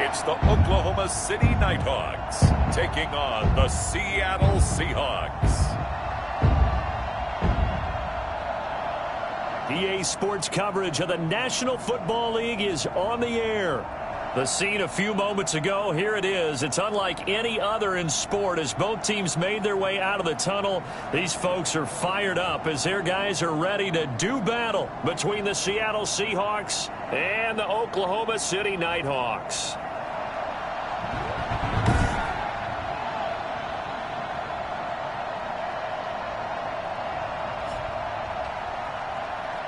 It's the Oklahoma City Nighthawks taking on the Seattle Seahawks. EA Sports coverage of the National Football League is on the air. The scene a few moments ago, here it is. It's unlike any other in sport as both teams made their way out of the tunnel. These folks are fired up as their guys are ready to do battle between the Seattle Seahawks and the Oklahoma City Nighthawks.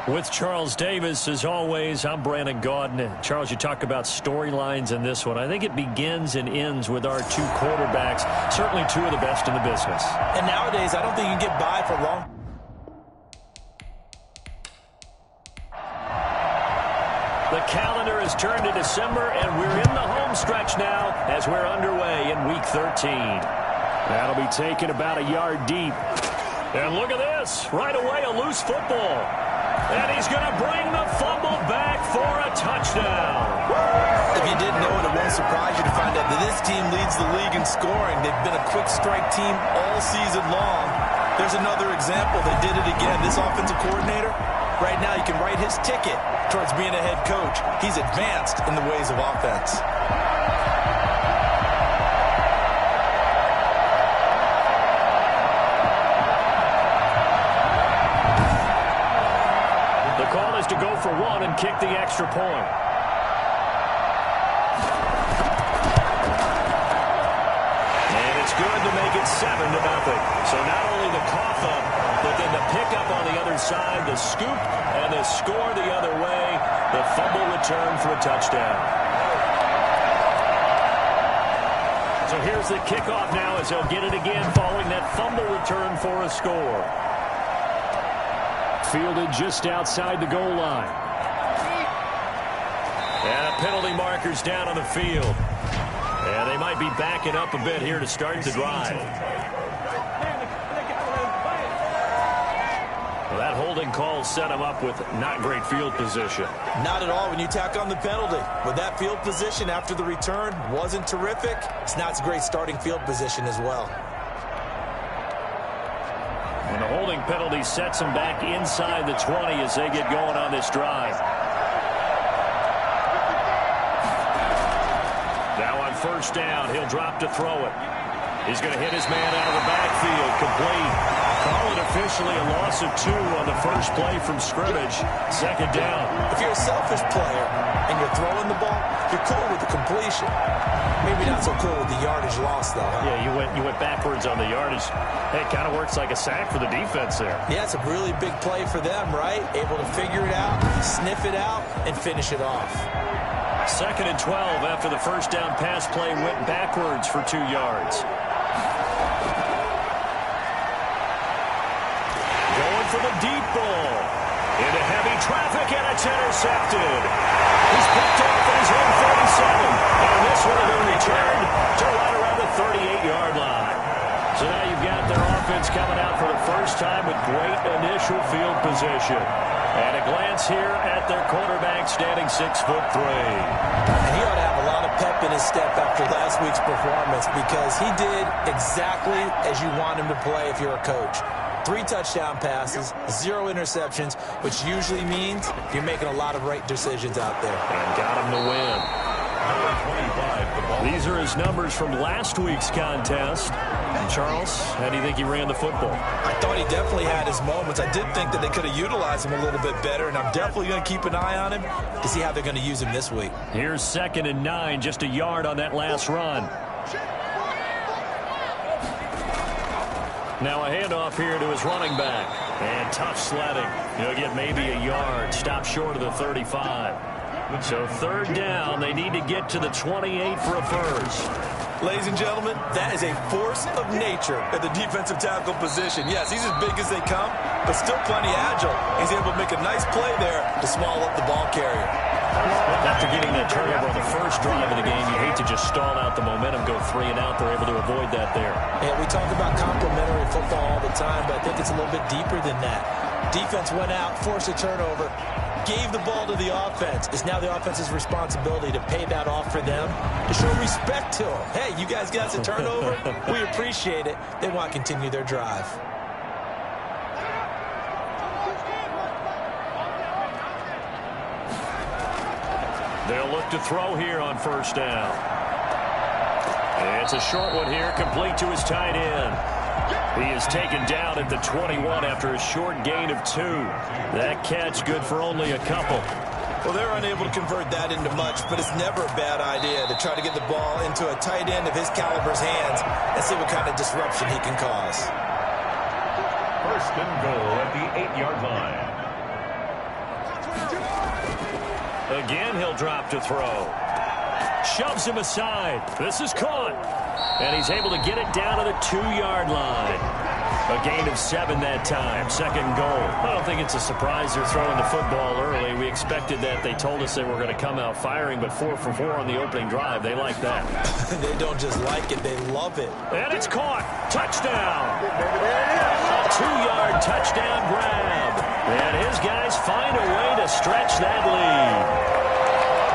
With Charles Davis, as always, I'm Brandon Gaudin. Charles, you talk about storylines in this one. I think it begins and ends with our two quarterbacks, certainly two of the best in the business. And nowadays, I don't think you can get by for long. The calendar has turned to December, and we're in the home stretch now as we're underway in Week 13. That'll be taken about a yard deep. And look at this. Right away, a loose football. And he's going to bring the fumble back for a touchdown. If you didn't know it, it won't surprise you to find out that this team leads the league in scoring. They've been a quick strike team all season long. There's another example. They did it again. This offensive coordinator, right now you can write his ticket towards being a head coach. He's advanced in the ways of offense. To go for one and kick the extra point. And it's good to make it 7-0. So not only the cough up, but then the pickup on the other side, the scoop, and the score the other way, the fumble return for a touchdown. So here's the kickoff now as they'll get it again following that fumble return for a score. Fielded just outside the goal line. And penalty markers down on the field. And they might be backing up a bit here to start the drive. Well, that holding call set him up with not great field position. Not at all when you tack on the penalty. With that field position after the return wasn't terrific. It's not a great starting field position as well. And the holding penalty sets them back inside the 20 as they get going on this drive. Now on first down, he'll drop to throw it. He's going to hit his man out of the backfield, complete. Call it officially a loss of 2 on the first play from scrimmage. Second down. If you're a selfish player and you're throwing the ball, you're cool with the completion. Maybe not so cool with the yardage loss, though. Huh? Yeah, you went backwards on the yardage. Hey, it kind of works like a sack for the defense there. Yeah, it's a really big play for them, right? Able to figure it out, sniff it out, and finish it off. Second and 12 after the first down pass play went backwards for 2 yards. Going for the deep ball. Into heavy traffic, and it's intercepted. He's picked off at his own 37. And this one will be returned to right around the 38-yard line. So now you've got their offense coming out for the first time with great initial field position. And a glance here at their quarterback standing 6'3". And he ought to have a lot of pep in his step after last week's performance because he did exactly as you want him to play if you're a coach. 3 touchdown passes, 0 interceptions, which usually means you're making a lot of right decisions out there. And got him to win. These are his numbers from last week's contest. And Charles, how do you think he ran the football? I thought he definitely had his moments. I did think that they could have utilized him a little bit better, and I'm definitely going to keep an eye on him to see how they're going to use him this week. Here's 2nd and 9, just a yard on that last run. Now a handoff here to his running back. And tough sledding. He'll get maybe a yard. Stop short of the 35. So 3rd down. They need to get to the 28 for a first. Ladies and gentlemen, that is a force of nature at the defensive tackle position. Yes, he's as big as they come, but still plenty agile. He's able to make a nice play there to swallow up the ball carrier. After getting that turnover on the first drive of the game, you hate to just stall out the momentum, go 3 and out. They're able to avoid that there. Yeah, we talk about complementary football all the time, but I think it's a little bit deeper than that. Defense went out, forced a turnover, gave the ball to the offense. It's now the offense's responsibility to pay that off for them, to show respect to them. Hey, you guys got a turnover? We appreciate it. They want to continue their drive. They'll look to throw here on first down. It's a short one here, complete to his tight end. He is taken down at the 21 after a short gain of 2. That catch good for only a couple. Well, they're unable to convert that into much, but it's never a bad idea to try to get the ball into a tight end of his caliber's hands and see what kind of disruption he can cause. First and goal at the 8-yard line. Again, he'll drop to throw. Shoves him aside. This is caught. And he's able to get it down to the 2-yard line. A gain of 7 that time. Second goal. I don't think it's a surprise they're throwing the football early. We expected that. They told us they were going to come out firing, but 4 for 4 on the opening drive. They like that. They don't just like it, they love it. And it's caught. Touchdown. 2-yard touchdown grab. And his guys find a way to stretch that lead.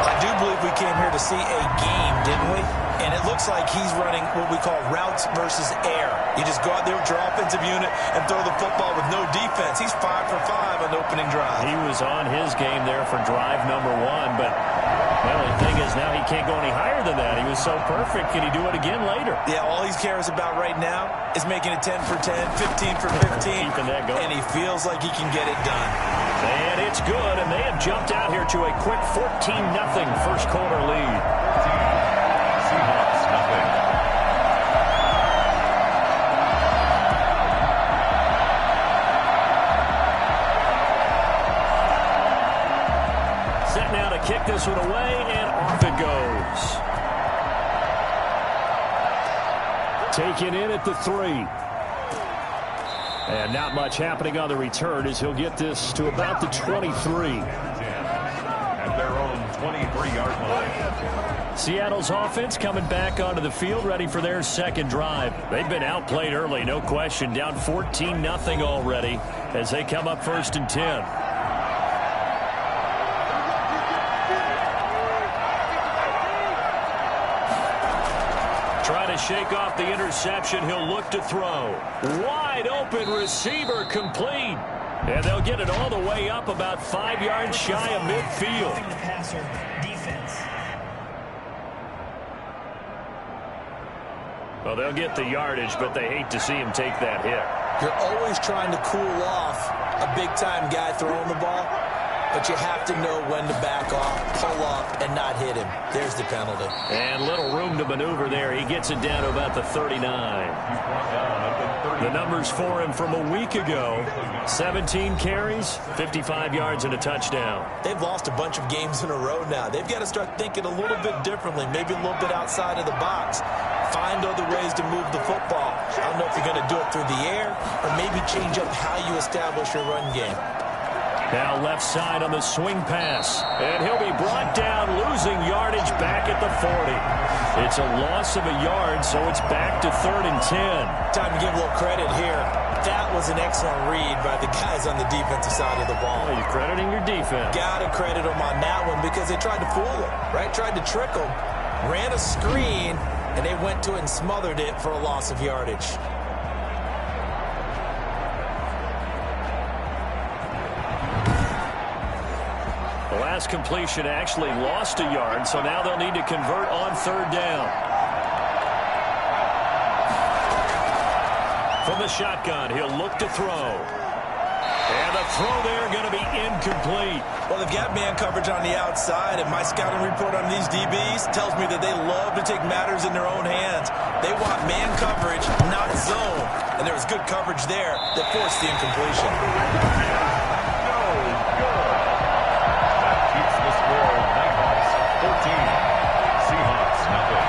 I do believe we came here to see a game, didn't we? And it looks like he's running what we call routes versus air. You just go out there with your offensive unit and throw the football with no defense. He's 5 for 5 on the opening drive. He was on his game there for drive number 1, but the only thing is now he can't go any higher than that. He was so perfect. Can he do it again later? Yeah, all he cares about right now is making it 10 for 10, 15 for 15. Keeping that going. And he feels like he can get it done. And it's good, and they have jumped out here to a quick 14-0 first quarter lead. Seahawks, nothing. Set now to kick this one away, and off it goes. Taken in at the 3. And not much happening on the return as he'll get this to about the 23. At their own 23-yard line. Seattle's offense coming back onto the field, ready for their second drive. They've been outplayed early, no question. Down 14-0 already as they come up first and 10. Trying to shake off the interception. He'll look to throw. Wide open receiver complete. And they'll get it all the way up about 5 yards shy of midfield. Well, they'll get the yardage, but they hate to see him take that hit. You're always trying to cool off a big-time guy throwing the ball, but you have to know when to back off, pull up, and not hit him. There's the penalty. And little room to maneuver there. He gets it down to about the 39. The numbers for him from a week ago: 17 carries, 55 yards, and a touchdown. They've lost a bunch of games in a row now. They've got to start thinking a little bit differently, maybe a little bit outside of the box. Find other ways to move the football. I don't know if you're going to do it through the air or maybe change up how you establish your run game. Now left side on the swing pass. And he'll be brought down, losing yardage back at the 40. It's a loss of a yard, so it's back to 3rd and 10. Time to give a little credit here. That was an excellent read by the guys on the defensive side of the ball. Well, you're crediting your defense. Got to credit them on that one because they tried to fool him, right? Tried to trick him. Ran a screen, and they went to it and smothered it for a loss of yardage. The last completion actually lost a yard, so now they'll need to convert on 3rd down. From the shotgun, he'll look to throw. And the throw there going to be incomplete. Well, they've got man coverage on the outside, and my scouting report on these DBs tells me that they love to take matters in their own hands. They want man coverage, not zone. And there was good coverage there that forced the incompletion. Keeps the score. Nighthawks 14. Seahawks nothing.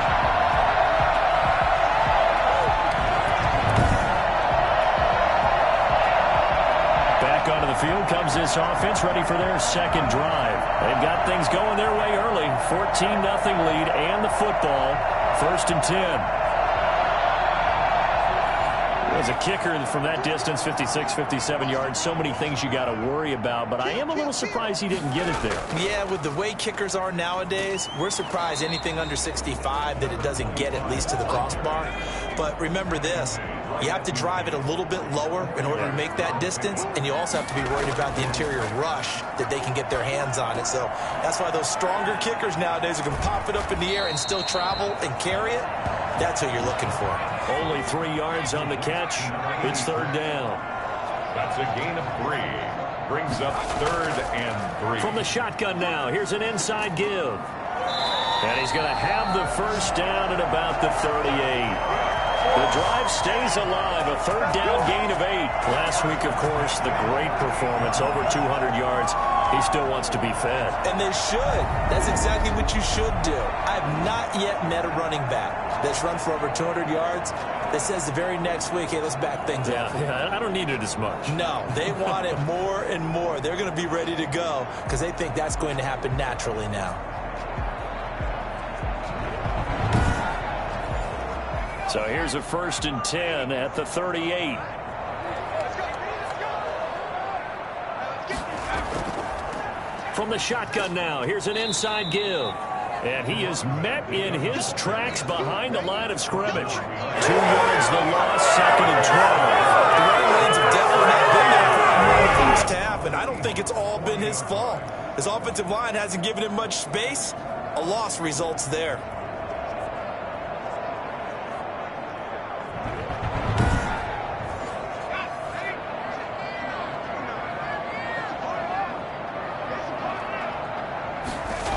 Back onto the field comes this offense, ready for their second drive. They've got things going their way early. 14-0 lead and the football. 1st and 10. As a kicker from that distance, 56, 57 yards, so many things you got to worry about, but I am a little surprised he didn't get it there. Yeah, with the way kickers are nowadays, we're surprised anything under 65 that it doesn't get at least to the crossbar. But remember this, you have to drive it a little bit lower in order to make that distance, and you also have to be worried about the interior rush that they can get their hands on it. So that's why those stronger kickers nowadays who can pop it up in the air and still travel and carry it, that's what you're looking for. Only 3 yards on the catch. It's third down. That's a gain of 3. Brings up 3rd and 3. From the shotgun now, here's an inside give. And he's going to have the first down at about the 38. The drive stays alive, a third down gain of 8. Last week, of course, the great performance, over 200 yards. He still wants to be fed. And they should. That's exactly what you should do. I have not yet met a running back that's run for over 200 yards that says the very next week, hey, let's back things up. Yeah, I don't need it as much. No, they want it more and more. They're going to be ready to go because they think that's going to happen naturally now. So here's a 1st and 10 at the 38. From the shotgun now, here's an inside give. And he is met in his tracks behind the line of scrimmage. 2 yards the loss, 2nd and 12. The running lanes have definitely not been there for the first half, and I don't think it's all been his fault. His offensive line hasn't given him much space. A loss results there.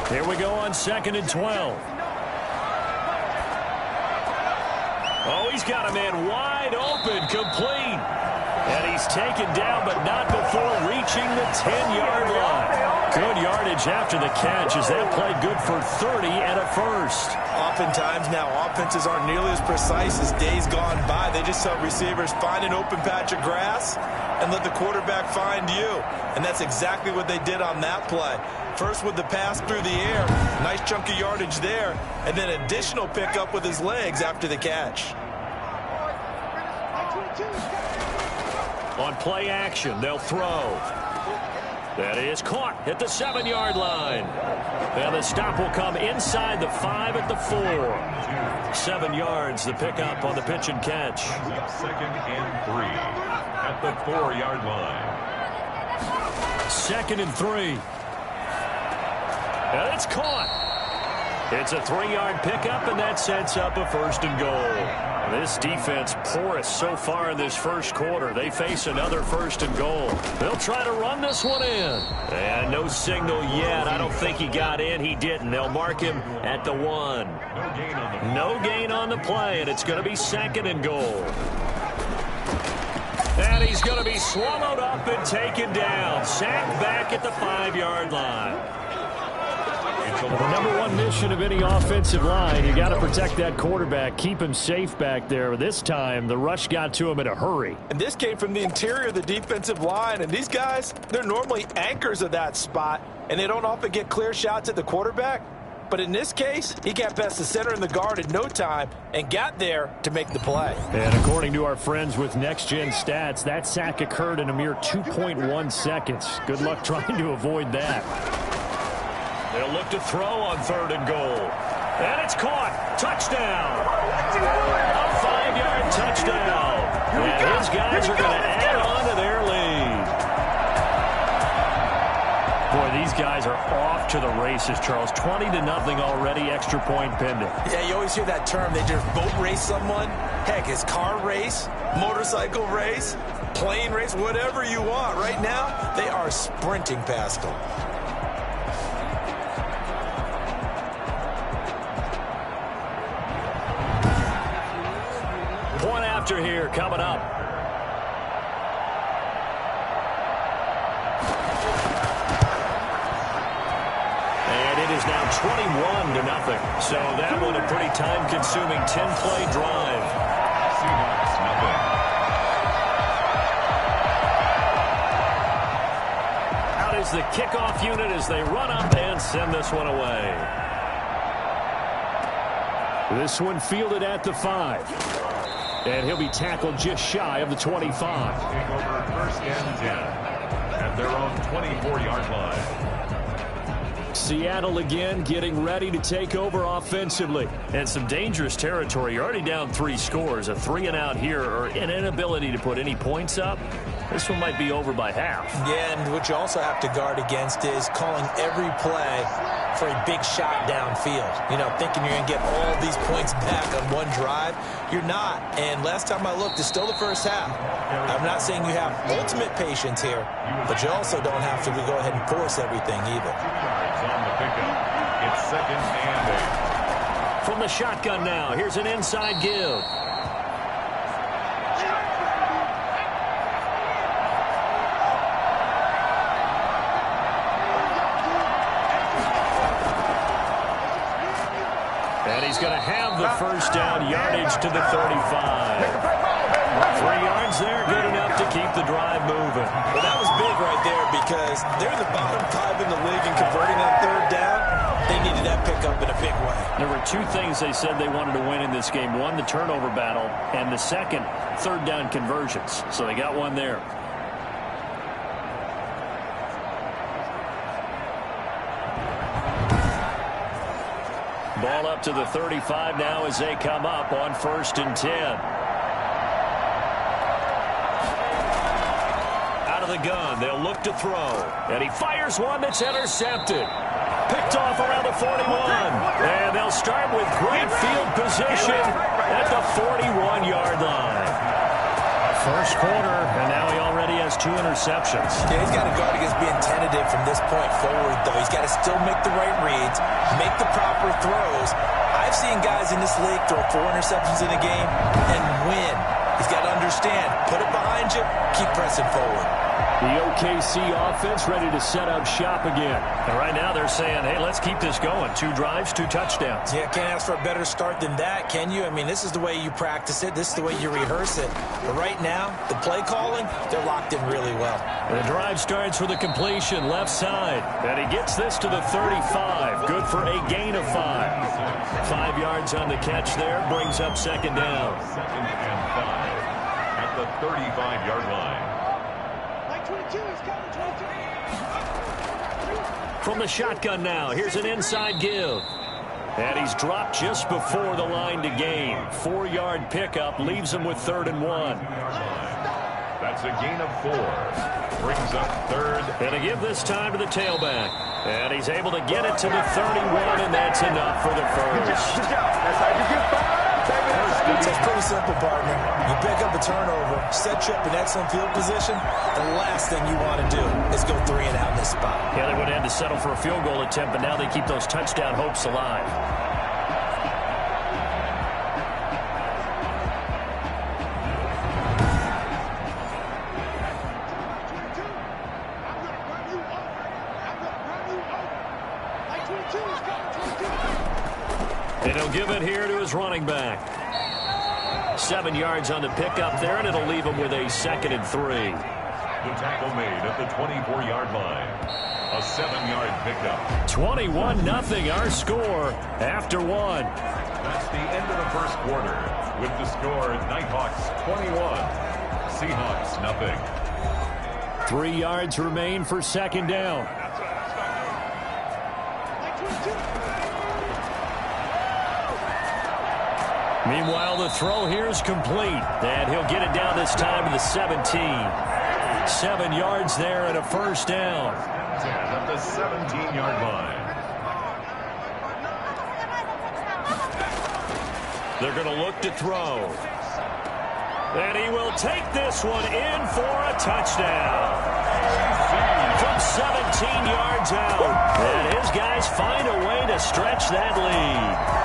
Here we go on 2nd and 12. Oh, he's got a man wide open, complete. And he's taken down, but not before reaching the 10-yard line. Good yardage after the catch as that played good for 30 and a first. Oftentimes now offenses aren't nearly as precise as days gone by. They just tell receivers, find an open patch of grass and let the quarterback find you. And that's exactly what they did on that play. First with the pass through the air, nice chunk of yardage there, and then additional pickup with his legs after the catch. On play action, they'll throw. That is caught at the 7-yard line. And the stop will come inside the 5 at the 4. 7 yards, the pickup on the pitch and catch. 2nd and 3 at the 4-yard line. 2nd and 3. And it's caught. It's a 3-yard pickup, and that sets up a 1st and goal. This defense porous so far in this first quarter. They face another 1st and goal. They'll try to run this one in. And no signal yet. I don't think he got in. He didn't. They'll mark him at the 1. No gain on the play, and it's going to be 2nd and goal. And he's going to be swallowed up and taken down. Sacked back at the 5-yard line. Well, the number one mission of any offensive line, you got to protect that quarterback, keep him safe back there. This time, the rush got to him in a hurry. And this came from the interior of the defensive line. And these guys, they're normally anchors of that spot, and they don't often get clear shots at the quarterback. But in this case, he got past the center and the guard in no time and got there to make the play. And according to our friends with Next Gen Stats, that sack occurred in a mere 2.1 seconds. Good luck trying to avoid that. They'll look to throw on 3rd and goal. And it's caught. Touchdown. A 5-yard touchdown. And his guys are going to add on to their lead. Boy, these guys are off to the races, Charles. 20-0 already, extra point pending. Yeah, you always hear that term. They just boat race someone. Heck, it's car race, motorcycle race, plane race, whatever you want. Right now, they are sprinting past them. After here coming up. And it is now 21-0. So that one a pretty time-consuming 10-play drive. Seahawks, nothing. Out is the kickoff unit as they run up and send this one away. This one fielded at the 5. And he'll be tackled just shy of the 25. Taking over first and 10 at their own 24-yard line. Seattle again getting ready to take over offensively. And some dangerous territory. You're already down 3 scores. A 3-and-out here or an inability to put any points up. This one might be over by half. Yeah, and what you also have to guard against is calling every play for a big shot downfield. You know, thinking you're going to get all these points back on one drive. You're not. And last time I looked, it's still the first half. I'm not saying you have ultimate patience here, but you also don't have to go ahead and force everything either. 2 yards on the pickup. It's second and 8. From the shotgun now, here's an inside give. And he's going to have the first down, yardage to the 35. 3 yards there, good enough to keep the drive moving. Well, that was big right there because they're the bottom 5 in the league in converting on third down. They needed that pickup in a big way. There were 2 things they said they wanted to win in this game. One, the turnover battle, and the second, third down conversions. So they got one there. Ball up to the 35 now as they come up on first and 10. Out of the gun, they'll look to throw. And he fires one that's intercepted. Picked off around the 41. And they'll start with great field position at the 41-yard line. First quarter, and now he already has 2 interceptions. Yeah, he's got to guard against being tentative from this point forward, though. He's got to still make the right reads, make the proper throws. I've seen guys in this league throw 4 interceptions in a game and win. He's got to understand, put it behind you, keep pressing forward. The OKC offense ready to set up shop again. And right now they're saying, hey, let's keep this going. 2 drives, 2 touchdowns. Yeah, can't ask for a better start than that, can you? I mean, this is the way you practice it. This is the way you rehearse it. But right now, the play calling, they're locked in really well. The drive starts with a completion left side. And he gets this to the 35. Good for a gain of 5. 5 yards on the catch there. Brings up second down. Second and 5 at the 35-yard line. From the shotgun now, here's an inside give. And he's dropped just before the line to gain. 4-yard pickup leaves him with 3rd and 1. That's a gain of 4. Brings up 3rd. And to give this time to the tailback. And he's able to get it to the 31, and that's enough for the first. Good job. That's how you get 5. It's pretty simple, partner. You pick up a turnover, set you up in excellent field position. The last thing you want to do is go 3 and out in this spot. Yeah, they would have had to settle for a field goal attempt, but now they keep those touchdown hopes alive. And he'll give it here to his running back. 7 yards on the pickup there, and it'll leave him with a 2nd and 3. The tackle made at the 24-yard line. A 7-yard pickup. 21-0 our score after 1. That's the end of the first quarter. With the score, Nighthawks 21, Seahawks nothing. 3 yards remain for second down. Meanwhile, the throw here is complete. And he'll get it down this time to the 17. 7 yards there and a first down. 10 at the 17-yard line. They're going to look to throw. And he will take this one in for a touchdown. From 17 yards out. And his guys find a way to stretch that lead.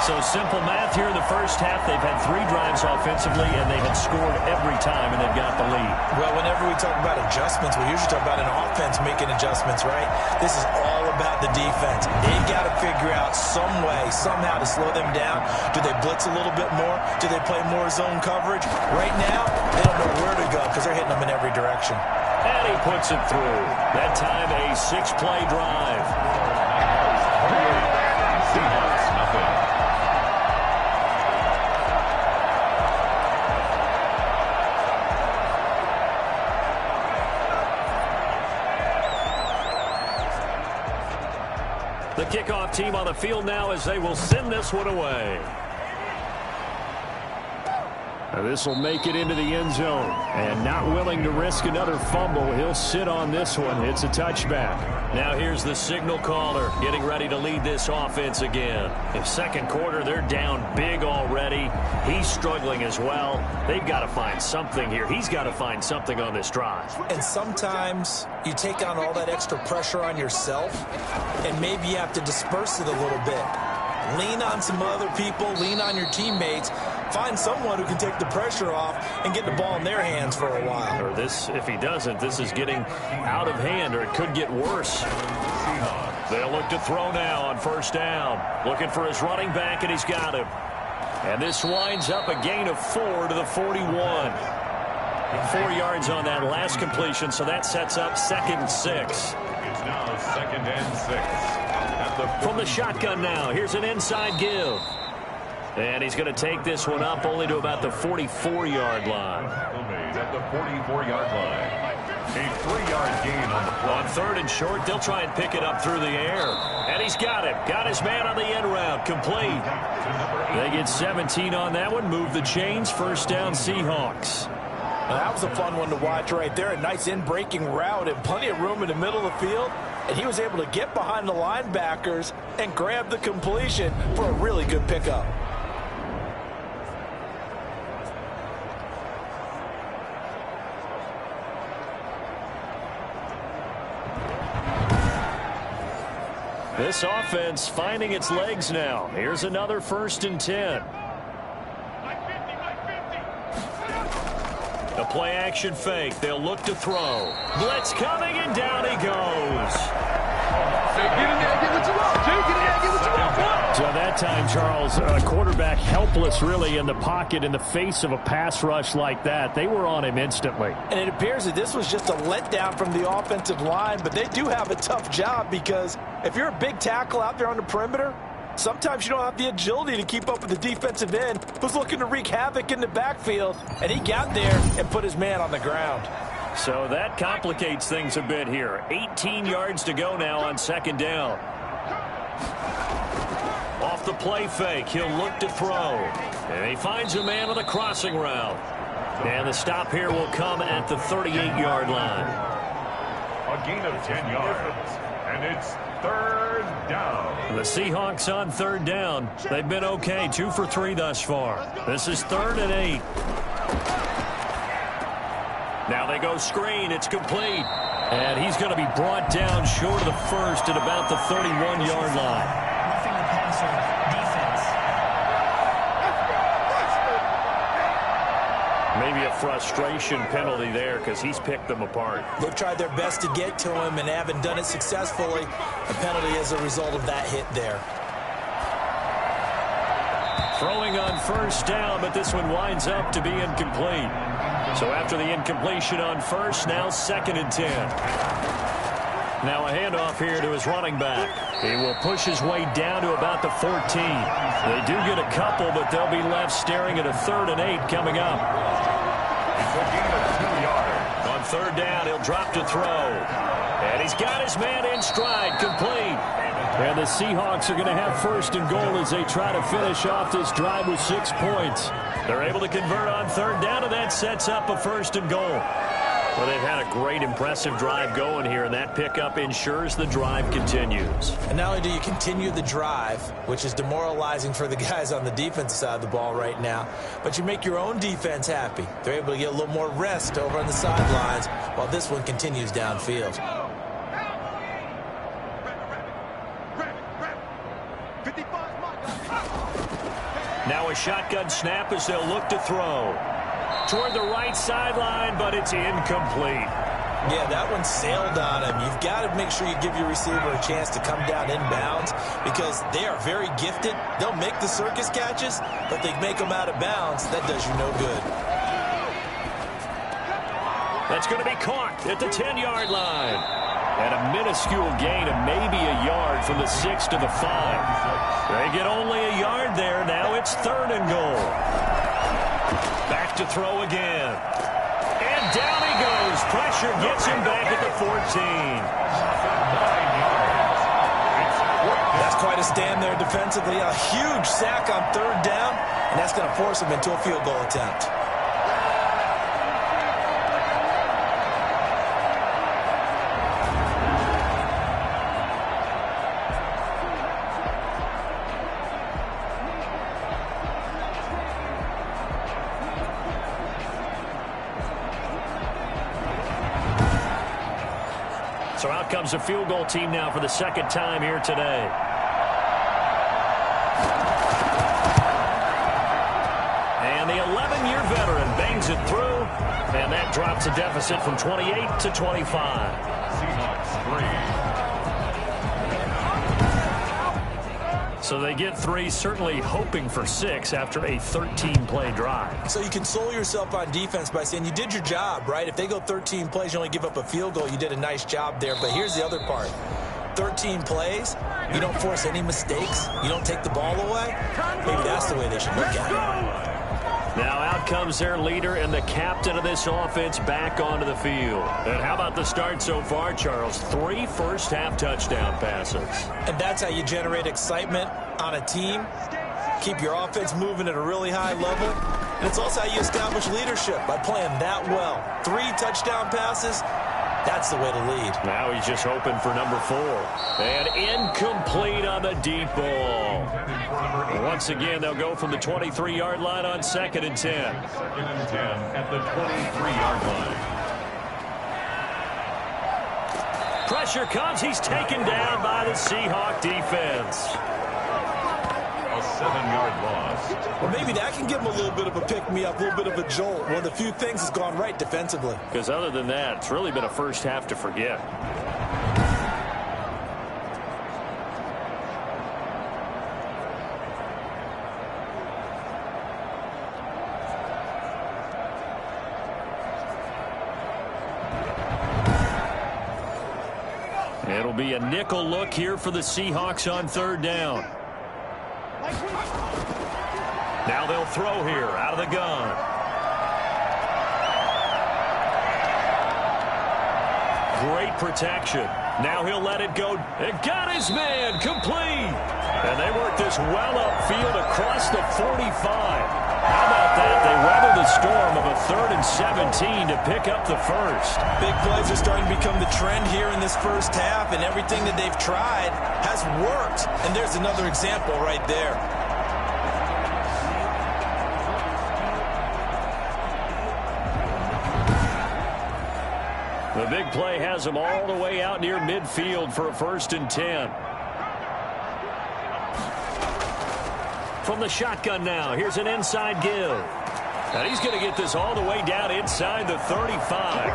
So simple math here in the first half. They've had 3 drives offensively, and they have scored every time, and they've got the lead. Well, whenever we talk about adjustments, we usually talk about an offense making adjustments, right? This is all about the defense. They've got to figure out some way, somehow to slow them down. Do they blitz a little bit more? Do they play more zone coverage? Right now, they don't know where to go because they're hitting them in every direction. And he puts it through. That time, a 6-play drive. Seahawks nothing. The kickoff team on the field now as they will send this one away. This will make it into the end zone. And not willing to risk another fumble, he'll sit on this one. It's a touchback. Now here's the signal caller getting ready to lead this offense again. In second quarter, they're down big already. He's struggling as well. They've got to find something here. He's got to find something on this drive. And sometimes you take on all that extra pressure on yourself, and maybe you have to disperse it a little bit. Lean on some other people, lean on your teammates. Find someone who can take the pressure off and get the ball in their hands for a while. Or this, if he doesn't, this is getting out of hand, or it could get worse. They'll look to throw now on first down. Looking for his running back, and he's got him. And this winds up a gain of 4 to the 41. 4 yards on that last completion, so that sets up 2nd and 6. It's now 2nd and 6. From the shotgun now, here's an inside give. And he's going to take this one up only to about the 44-yard line. At the 44-yard line. A 3-yard gain on the play. On 3rd and short, they'll try and pick it up through the air. And he's got him. Got his man on the end route. Complete. They get 17 on that one. Move the chains. First down, Seahawks. Now, that was a fun one to watch right there. A nice in-breaking route and plenty of room in the middle of the field. And he was able to get behind the linebackers and grab the completion for a really good pickup. This offense finding its legs now. Here's another 1st and 10. A play-action fake. They'll look to throw. Blitz coming, and down he goes. So that time, Charles, a quarterback helpless really in the pocket in the face of a pass rush like that. They were on him instantly. And it appears that this was just a letdown from the offensive line, but they do have a tough job because if you're a big tackle out there on the perimeter, sometimes you don't have the agility to keep up with the defensive end who's looking to wreak havoc in the backfield, and he got there and put his man on the ground. So that complicates things a bit here. 18 yards to go now on 2nd down. Off the play fake, he'll look to throw. And he finds a man on the crossing route. And the stop here will come at the 38-yard line. A gain of 10 yards. And it's 3rd down. The Seahawks on 3rd down. They've been okay, 2 for 3 thus far. This is 3rd and 8. Now they go screen. It's complete. And he's going to be brought down short of the first at about the 31-yard line. Maybe a frustration penalty there because he's picked them apart. They've tried their best to get to him and haven't done it successfully. A penalty as a result of that hit there. Throwing on first down, but this one winds up to be incomplete. So after the incompletion on first, now 2nd and 10. Now a handoff here to his running back. He will push his way down to about the 14. They do get a couple, but they'll be left staring at a 3rd and 8 coming up. It's a gain of 2 yards. On 3rd down, he'll drop to throw. And he's got his man in stride, complete. And the Seahawks are going to have 1st and goal as they try to finish off this drive with 6 points. They're able to convert on 3rd down, and that sets up a 1st and goal. Well, they've had a great, impressive drive going here, and that pickup ensures the drive continues. And not only do you continue the drive, which is demoralizing for the guys on the defensive side of the ball right now, but you make your own defense happy. They're able to get a little more rest over on the sidelines while this one continues downfield. Now a shotgun snap as they'll look to throw. Toward the right sideline, but it's incomplete. Yeah, that one sailed on him. You've got to make sure you give your receiver a chance to come down inbounds because they are very gifted. They'll make the circus catches, but they make them out of bounds. That does you no good. That's going to be caught at the 10-yard line. And a minuscule gain of maybe a yard from the 6 to the 5. They get only a yard there. Now it's 3rd and goal. Back to throw again. And down he goes. Pressure gets him back at the 14. It's 4th to stand there defensively. A huge sack on third down, and that's going to force him into a field goal attempt. So out comes a field goal team now for the second time here today. And the 11-year veteran bangs it through, and that drops a deficit from 28 to 25. Seahawks 3. So they get 3, certainly hoping for 6 after a 13-play drive. So you console yourself on defense by saying you did your job, right? If they go 13 plays, you only give up a field goal, you did a nice job there. But here's the other part. 13 plays, you don't force any mistakes, you don't take the ball away. Maybe that's the way they should look at it. Now out comes their leader and the captain of this offense back onto the field. And how about the start so far, Charles? 3 first-half touchdown passes. And that's how you generate excitement on a team. Keep your offense moving at a really high level. And it's also how you establish leadership, by playing that well. 3 touchdown passes, that's the way to lead. Now he's just hoping for number 4. And incomplete on the deep ball. Once again, they'll go from the 23-yard line on 2nd and 10. 2nd and 10 at the 23-yard line. Pressure comes. He's taken down by the Seahawk defense. A 7-yard loss. Well, maybe that can give him a little bit of a pick-me-up, a little bit of a jolt. One of the few things that's gone right defensively. Because other than that, it's really been a first half to forget. It'll be a nickel look here for the Seahawks on 3rd down. Now they'll throw here out of the gun. Great protection. Now he'll let it go. And got his man complete. And they work this well upfield across the 45. How about that? They weather the storm of a 3rd and 17 to pick up the first. Big plays are starting to become the trend here in this first half, and everything that they've tried has worked. And there's another example right there. The big play has them all the way out near midfield for a 1st and 10. From the shotgun now, here's an inside give. And he's going to get this all the way down inside the 35.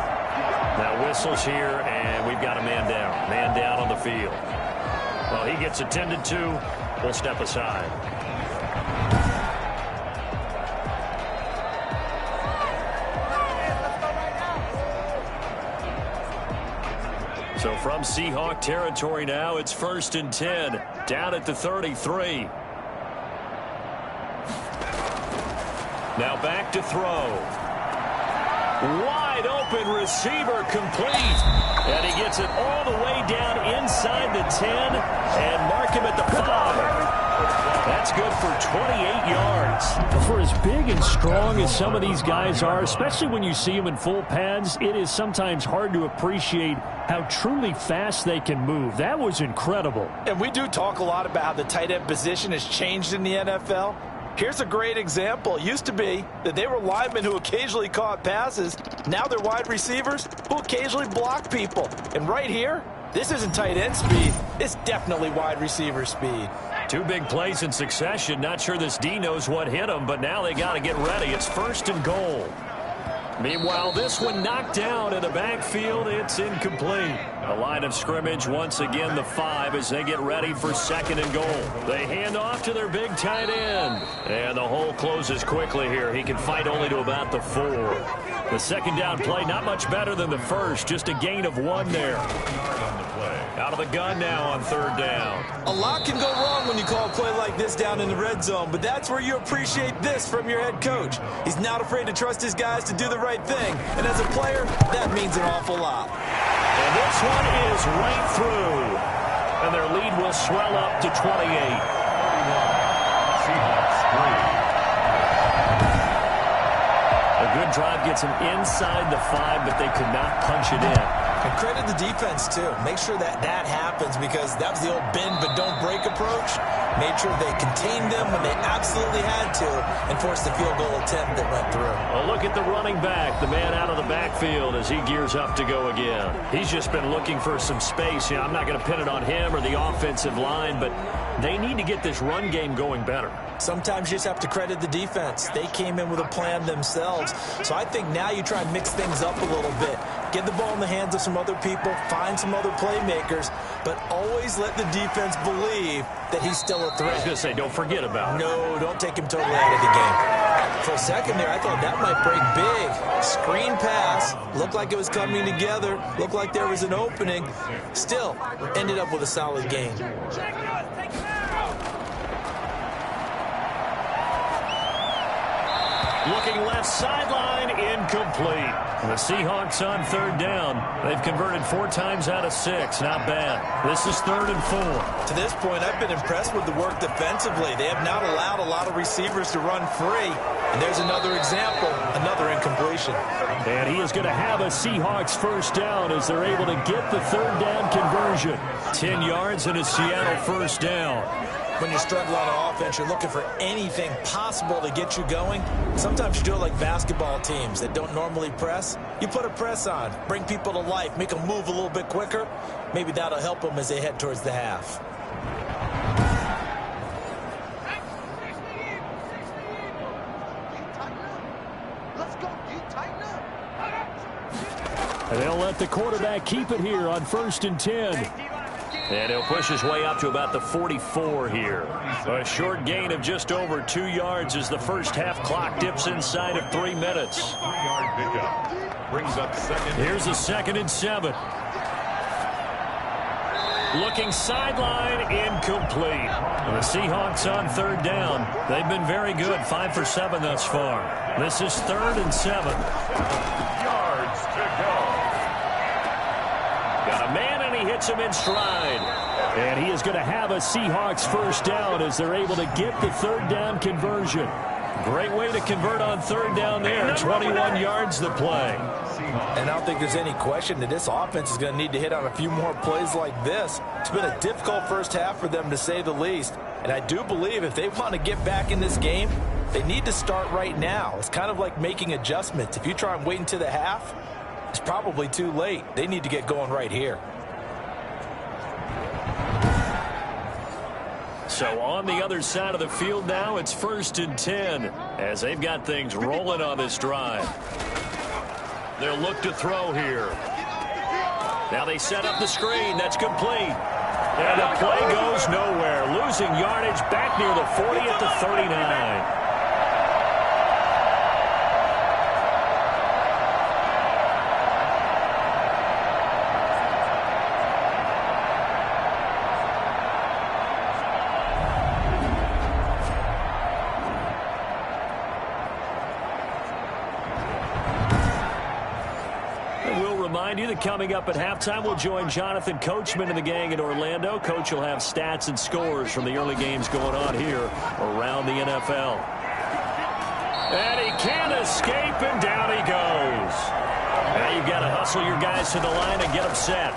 Now whistles here, and we've got a man down. Man down on the field. Well, he gets attended to. We'll step aside. So from Seahawk territory now, it's 1st and 10. Down at the 33. Now back to throw. Wide open receiver complete. And he gets it all the way down inside the 10 and mark him at the 5. That's good for 28 yards. For as big and strong as some of these guys are, especially when you see them in full pads, it is sometimes hard to appreciate how truly fast they can move. That was incredible. And we do talk a lot about how the tight end position has changed in the NFL. Here's a great example. It used to be that they were linemen who occasionally caught passes. Now they're wide receivers who occasionally block people. And right here, this isn't tight end speed. It's definitely wide receiver speed. 2 big plays in succession. Not sure this D knows what hit him, but now they got to get ready. It's 1st and goal. Meanwhile, this one knocked down in the backfield. It's incomplete. A line of scrimmage once again, the 5, as they get ready for 2nd and goal. They hand off to their big tight end. And the hole closes quickly here. He can fight only to about the 4. The 2nd down play, not much better than the first. Just a gain of 1 there. Out of the gun now on 3rd down. A lot can go wrong when you call a play like this down in the red zone, but that's where you appreciate this from your head coach. He's not afraid to trust his guys to do the right thing, and as a player, that means an awful lot. And this one is right through. And their lead lead will swell up to 28. Seahawks 3. A good drive gets them inside the 5, but they could not punch it in. And credit the defense, too. Make sure that happens, because that was the old bend but don't break approach. Made sure they contained them when they absolutely had to and forced the field goal attempt that went through. Well, look at the running back, the man out of the backfield as he gears up to go again. He's just been looking for some space. You know, I'm not going to pin it on him or the offensive line, but they need to get this run game going better. Sometimes you just have to credit the defense. They came in with a plan themselves. So I think now you try and mix things up a little bit. Get the ball in the hands of some other people, find some other playmakers, but always let the defense believe that he's still a threat. I was going to say, don't forget about it. No, don't take him totally out of the game. For a second there, I thought that might break big. Screen pass. Looked like it was coming together. Looked like there was an opening. Still, ended up with a solid game. Looking left sideline, incomplete. The Seahawks on 3rd down. They've converted 4 times out of 6. Not bad. This is 3rd and 4. To this point, I've been impressed with the work defensively. They have not allowed a lot of receivers to run free. And there's another example, another incompletion. And he is going to have a Seahawks 1st down as they're able to get the 3rd down conversion. 10 yards and a Seattle 1st down. When you struggle on offense, you're looking for anything possible to get you going. Sometimes you do it like basketball teams that don't normally press. You put a press on, bring people to life, make them move a little bit quicker. Maybe that'll help them as they head towards the half. And they'll let the quarterback keep it here on 1st and 10. And he'll push his way up to about the 44 here. A short gain of just over 2 yards as the first half clock dips inside of 3 minutes. 3-yard pickup. Brings up 2nd. Here's a 2nd and 7. Looking sideline, incomplete. And the Seahawks on 3rd down. They've been very good, 5 for 7 thus far. This is 3rd and 7. Yards to go. Got a man, and he hits him in stride. And he is going to have a Seahawks 1st down as they're able to get the 3rd down conversion. Great way to convert on 3rd down there. 21 yards the play. And I don't think there's any question that this offense is going to need to hit on a few more plays like this. It's been a difficult first half for them, to say the least. And I do believe if they want to get back in this game, they need to start right now. It's kind of like making adjustments. If you try and wait until the half, it's probably too late. They need to get going right here. So on the other side of the field now, it's 1st and 10 as they've got things rolling on this drive. They'll look to throw here. Now they set up the screen. That's complete. And the play goes nowhere. Losing yardage back near the 40 at the 39. You that coming up at halftime, we'll join Jonathan Coachman and the gang in Orlando. Coach will have stats and scores from the early games going on here around the NFL. And he can't escape, and down he goes. Now you've got to hustle your guys to the line and get them set.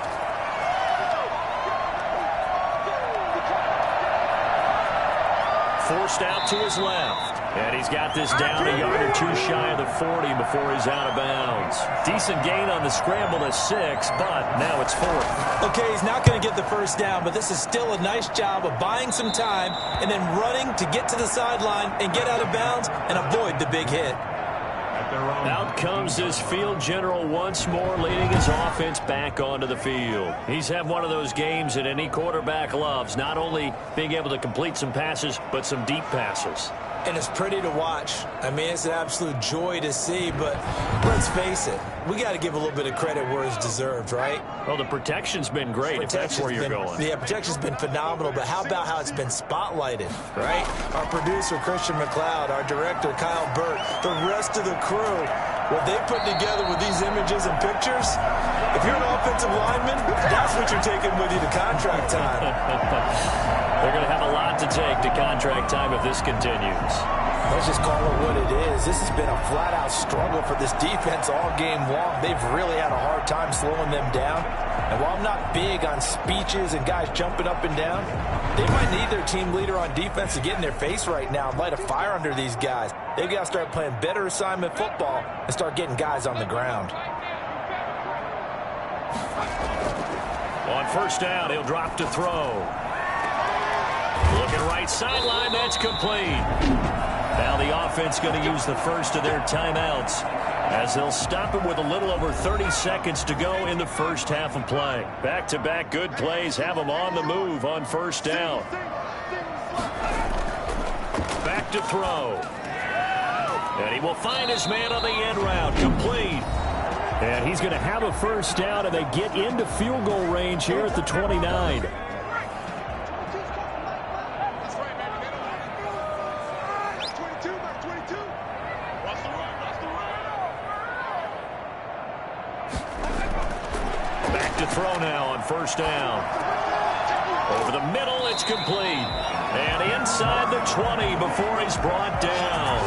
Forced out to his left. And he's got this down a yard or 2 shy of the 40 before he's out of bounds. Decent gain on the scramble to 6, but now it's 4th. Okay, he's not going to get the 1st down, but this is still a nice job of buying some time and then running to get to the sideline and get out of bounds and avoid the big hit. Out comes this field general once more, leading his offense back onto the field. He's had one of those games that any quarterback loves, not only being able to complete some passes, but some deep passes. And it's pretty to watch. I mean, it's an absolute joy to see, but let's face it, we got to give a little bit of credit where it's deserved, right? Well, the protection's been great, if that's where you're going. Yeah, protection's been phenomenal, but how about how it's been spotlighted, right? Our producer, Christian McLeod, our director, Kyle Burt, the rest of the crew, What they put together with these images and pictures, if you're an offensive lineman, that's what you're taking with you to contract time. They're going to have a lot to take to contract time if this continues. Let's just call it what it is. This has been a flat-out struggle for this defense all game long. They've really had a hard time slowing them down. And while I'm not big on speeches and guys jumping up and down, they might need their team leader on defense to get in their face right now and light a fire under these guys. They've got to start playing better assignment football and start getting guys on the ground. On first down, he'll drop to throw. Looking right sideline, that's complete. Now the offense going to use the first of their timeouts as they'll stop it with a little over 30 seconds to go in the first half of play. Back-to-back good plays have them on the move on first down. Back to throw. And he will find his man on the end route. Complete. And he's going to have a first down, and they get into field goal range here at the 29. Throw now on first down. Over the middle, it's complete. And inside the 20 before he's brought down.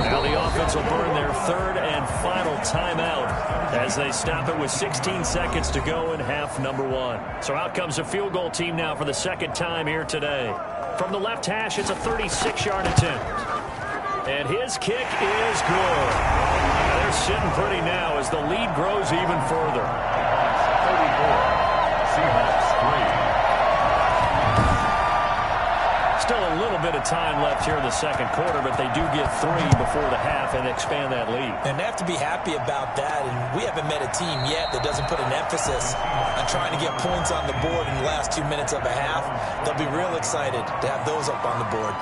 Now the offense will burn their third and final timeout as they stop it with 16 seconds to go in half number one. So out comes a field goal team now for the second time here today. From the left hash, it's a 36-yard attempt. And his kick is good. Now they're sitting pretty now as the lead grows even further. Seahawks 3. Still a little bit of time left here in the second quarter, but they do get 3 before the half and expand that lead. And they have to be happy about that, and we haven't met a team yet that doesn't put an emphasis on trying to get points on the board in the last 2 minutes of a half. They'll be real excited to have those up on the board.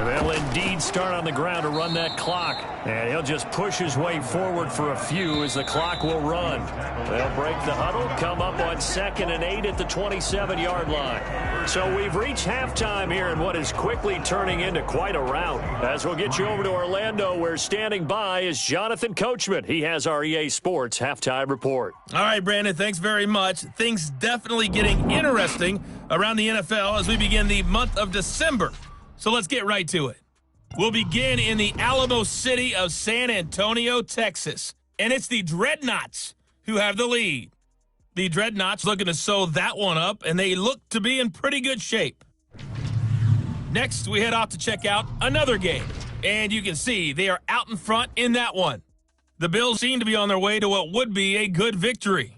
They'll indeed start on the ground to run that clock. And he'll just push his way forward for a few as the clock will run. They'll break the huddle, come up on 2nd and 8 at the 27-yard line. So we've reached halftime here in what is quickly turning into quite a rout. As we'll get you over to Orlando, where standing by is Jonathan Coachman. He has our EA Sports halftime report. All right, Brandon, thanks very much. Things definitely getting interesting around the NFL as we begin the month of December. So let's get right to it. We'll begin in the Alamo city of San Antonio, Texas. And it's the Dreadnoughts who have the lead. The Dreadnoughts looking to sew that one up, and they look to be in pretty good shape. Next, we head off to check out another game. And you can see they are out in front in that one. The Bills seem to be on their way to what would be a good victory.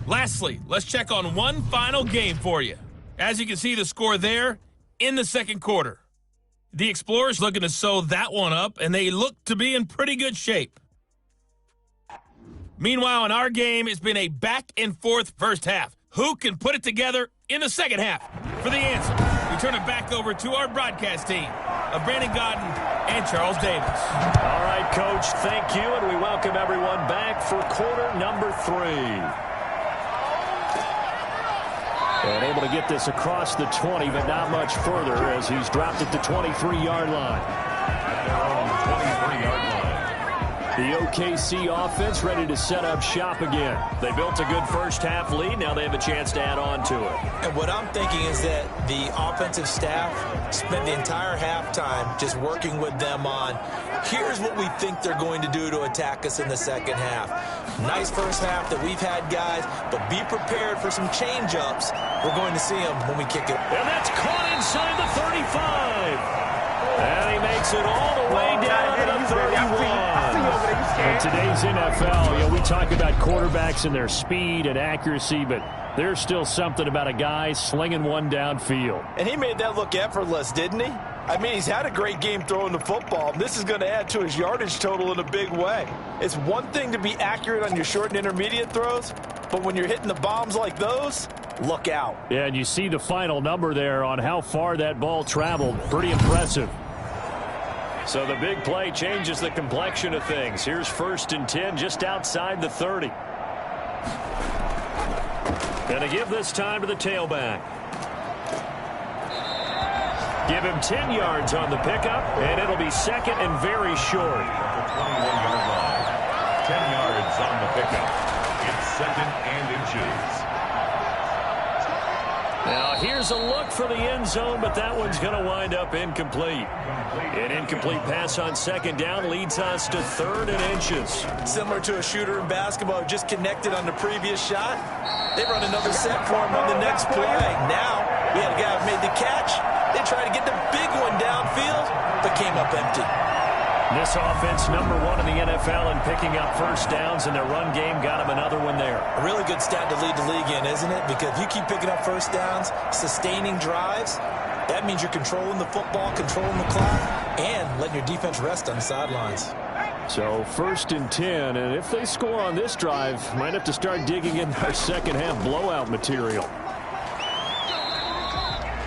Lastly, let's check on one final game for you. As you can see the score there in the second quarter. The Explorers looking to sew that one up, and they look to be in pretty good shape. Meanwhile, in our game, it's been a back-and-forth first half. Who can put it together in the second half? For the answer, we turn it back over to our broadcast team of Brandon Godden and Charles Davis. All right, Coach, thank you, and we welcome everyone back for quarter number 3. And able to get this across the 20, but not much further as he's dropped at the 23-yard line. At their own 23-yard line. The OKC offense ready to set up shop again. They built a good first half lead. Now they have a chance to add on to it. And what I'm thinking is that the offensive staff spent the entire halftime just working with them on, here's what we think they're going to do to attack us in the second half. Nice first half that we've had, guys, but be prepared for some change-ups. We're going to see them when we kick it. And that's caught inside the 35. And he makes it all the way down to the 31. In today's NFL, we talk about quarterbacks and their speed and accuracy, but there's still something about a guy slinging one downfield. And he made that look effortless, didn't he? I mean, he's had a great game throwing the football. This is going to add to his yardage total in a big way. It's one thing to be accurate on your short and intermediate throws, but when you're hitting the bombs like those, look out. Yeah, and you see the final number there on how far that ball traveled. Pretty impressive. So the big play changes the complexion of things. Here's 1st and 10 just outside the 30. Going to give this time to the tailback. Give him 10 yards on the pickup, and it'll be second and very short. At the 21-yard line. 10 yards on the pickup. It's second and inches. Now, here's a look for the end zone, but that one's going to wind up incomplete. An incomplete pass on second down leads us to third and inches. Similar to a shooter in basketball who just connected on the previous shot. They run another set for him on the next play. Now, we had a guy who made the catch. They tried to get the big one downfield, but came up empty. This offense, number one in the NFL in picking up first downs, and their run game got them another one there. A really good stat to lead the league in, isn't it? Because if you keep picking up first downs, sustaining drives, that means you're controlling the football, controlling the clock, and letting your defense rest on the sidelines. So first and 10, and if they score on this drive, might have to start digging in our second half blowout material.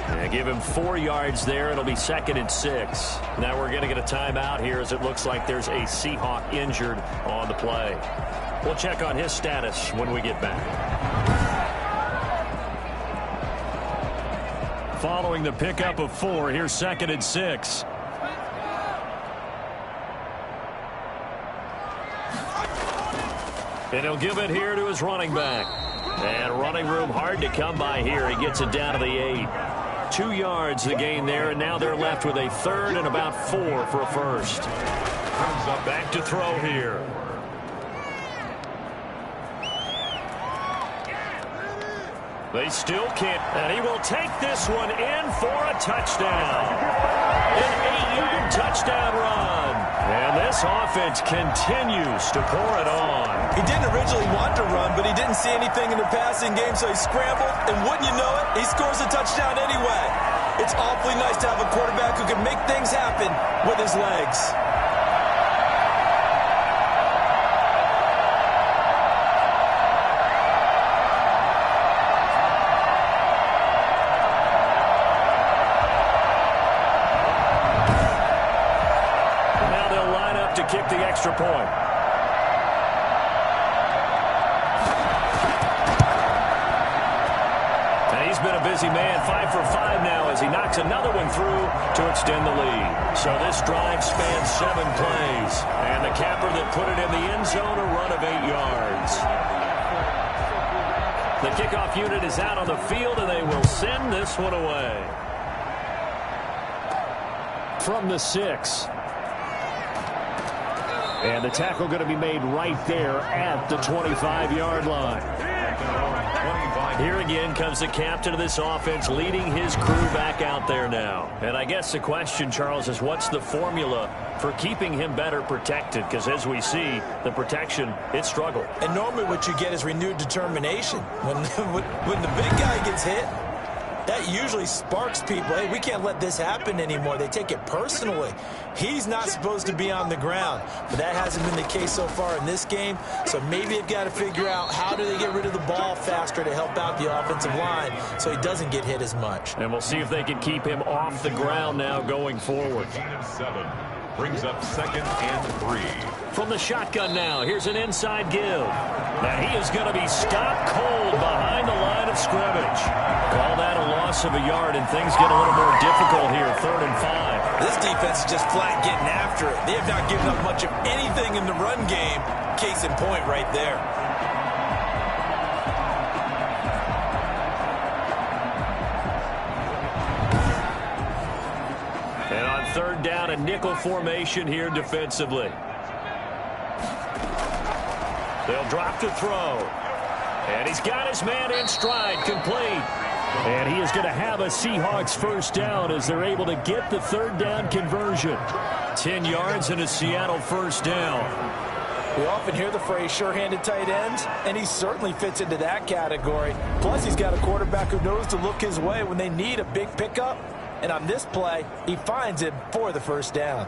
Yeah, give him 4 yards there. It'll be second and 6. Now we're going to get a timeout here as it looks like there's a Seahawk injured on the play. We'll check on his status when we get back. Following the pickup of 4, here's second and 6. And he'll give it here to his running back. And running room hard to come by here. He gets it down to the 8. 2 yards the gain there, and now they're left with a third and about 4 for a first. Back to throw here. They still can't, and he will take this one in for a touchdown. An 8-yard touchdown run. And this offense continues to pour it on. He didn't originally want to run, but he didn't see anything in the passing game, so he scrambled, and wouldn't you know it, he scores a touchdown anyway. It's awfully nice to have a quarterback who can make things happen with his legs. Kick the extra point. And he's been a busy man, 5 for 5 now as he knocks another one through to extend the lead. So this drive spans 7 plays. And the capper that put it in the end zone, a run of 8 yards. The kickoff unit is out on the field, and they will send this one away. From the 6. And the tackle going to be made right there at the 25-yard line. Here again comes the captain of this offense leading his crew back out there now. And I guess the question, Charles, is what's the formula for keeping him better protected? Because as we see, the protection, it struggled. And normally what you get is renewed determination. When the big guy gets hit, that usually sparks people. Hey, we can't let this happen anymore. They take it personally. He's not supposed to be on the ground, but that hasn't been the case so far in this game. So maybe they've got to figure out how do they get rid of the ball faster to help out the offensive line so he doesn't get hit as much. And we'll see if they can keep him off the ground now going forward. 7 brings up second and 3. From the shotgun now, here's an inside give. And he is going to be stopped cold behind the line of scrimmage. Call that a loss of a yard, and things get a little more difficult here, 3rd and 5. This defense is just flat getting after it. They have not given up much of anything in the run game. Case in point right there. And on 3rd down, a nickel formation here defensively. They'll drop to throw. And he's got his man in stride, complete. And he is going to have a Seahawks first down as they're able to get the 3rd down conversion. 10 yards and a Seattle first down. We often hear the phrase sure-handed tight ends, and he certainly fits into that category. Plus, he's got a quarterback who knows to look his way when they need a big pickup. And on this play, he finds him for the first down.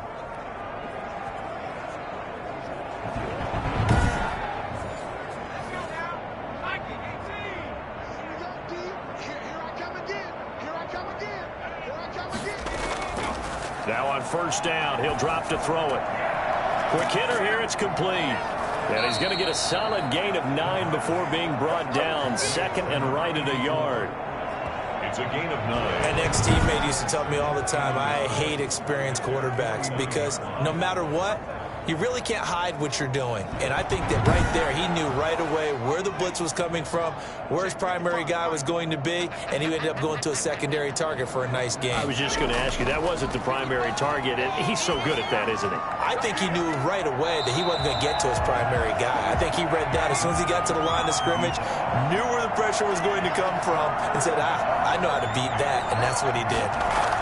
Now on first down, he'll drop to throw it. Quick hitter here, it's complete. And he's going to get a solid gain of 9 before being brought down. 2nd and right at a yard. It's a gain of 9. An ex-teammate used to tell me all the time, I hate experienced quarterbacks because no matter what, you really can't hide what you're doing. And I think that right there, he knew right away where the blitz was coming from, where his primary guy was going to be, and he ended up going to a secondary target for a nice game. I was just going to ask you, that wasn't the primary target, and he's so good at that, isn't he? I think he knew right away that he wasn't going to get to his primary guy. I think he read that as soon as he got to the line of scrimmage, knew where the pressure was going to come from, and said, I know how to beat that, and that's what he did.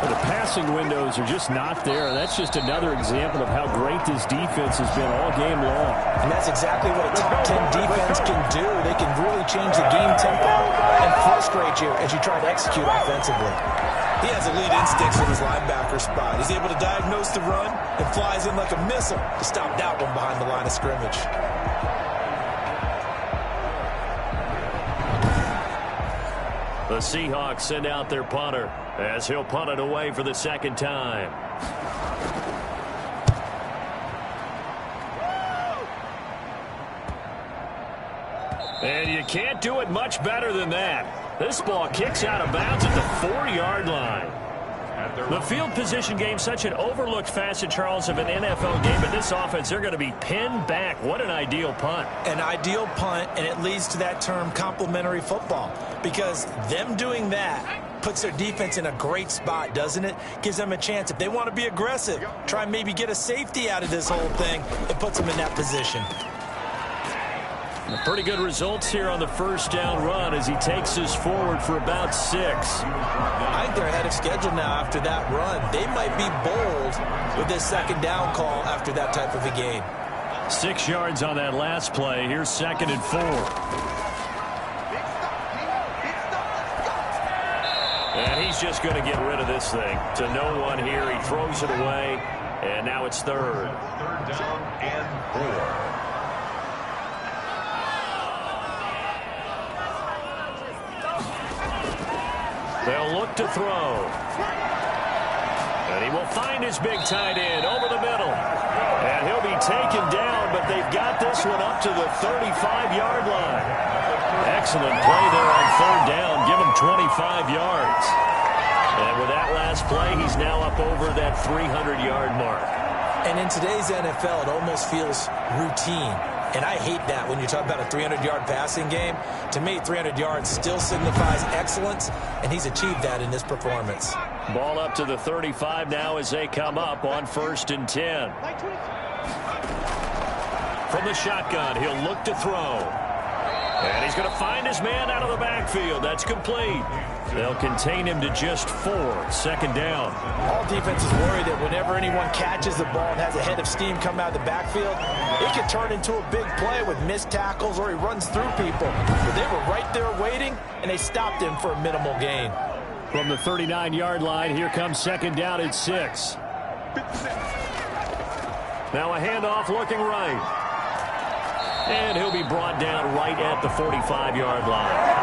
Well, the passing windows are just not there. That's just another example of how great this defense has been all game long. And that's exactly what a top 10 defense can do. They can really change the game tempo and frustrate you as you try to execute offensively. He has elite instincts from his linebacker spot. He's able to diagnose the run and flies in like a missile to stop that one behind the line of scrimmage. The Seahawks send out their punter as he'll punt it away for the second time. And you can't do it much better than that. This ball kicks out of bounds at the 4-yard line. The field position game, such an overlooked facet, Charles, of an NFL game, but this offense, they're going to be pinned back. What an ideal punt. An ideal punt, and it leads to that term complementary football, because them doing that puts their defense in a great spot, doesn't it? Gives them a chance. If they want to be aggressive, try and maybe get a safety out of this whole thing, it puts them in that position. Pretty good results here on the first down run as he takes us forward for about 6. I think they're ahead of schedule now after that run. They might be bold with this second down call after that type of a game. 6 yards on that last play. Here's 2nd and 4. And he's just going to get rid of this thing. To no one here. He throws it away. And now it's 3rd. 3rd down and 4. They'll look to throw. And he will find his big tight end over the middle. And he'll be taken down, but they've got this one up to the 35-yard line. Excellent play there on 3rd down. Give him 25 yards. And with that last play, he's now up over that 300-yard mark. And in today's NFL, it almost feels routine. And I hate that when you talk about a 300-yard passing game. To me, 300 yards still signifies excellence, and he's achieved that in this performance. Ball up to the 35 now as they come up on 1st and 10. From the shotgun, he'll look to throw. And he's going to find his man out of the backfield. That's complete. They'll contain him to just 4. 2nd down. All defenses worry that whenever anyone catches the ball and has a head of steam come out of the backfield, it can turn into a big play with missed tackles or he runs through people. But they were right there waiting, and they stopped him for a minimal gain. From the 39-yard line, here comes 2nd down and 6. Now a handoff looking right. And he'll be brought down right at the 45-yard line.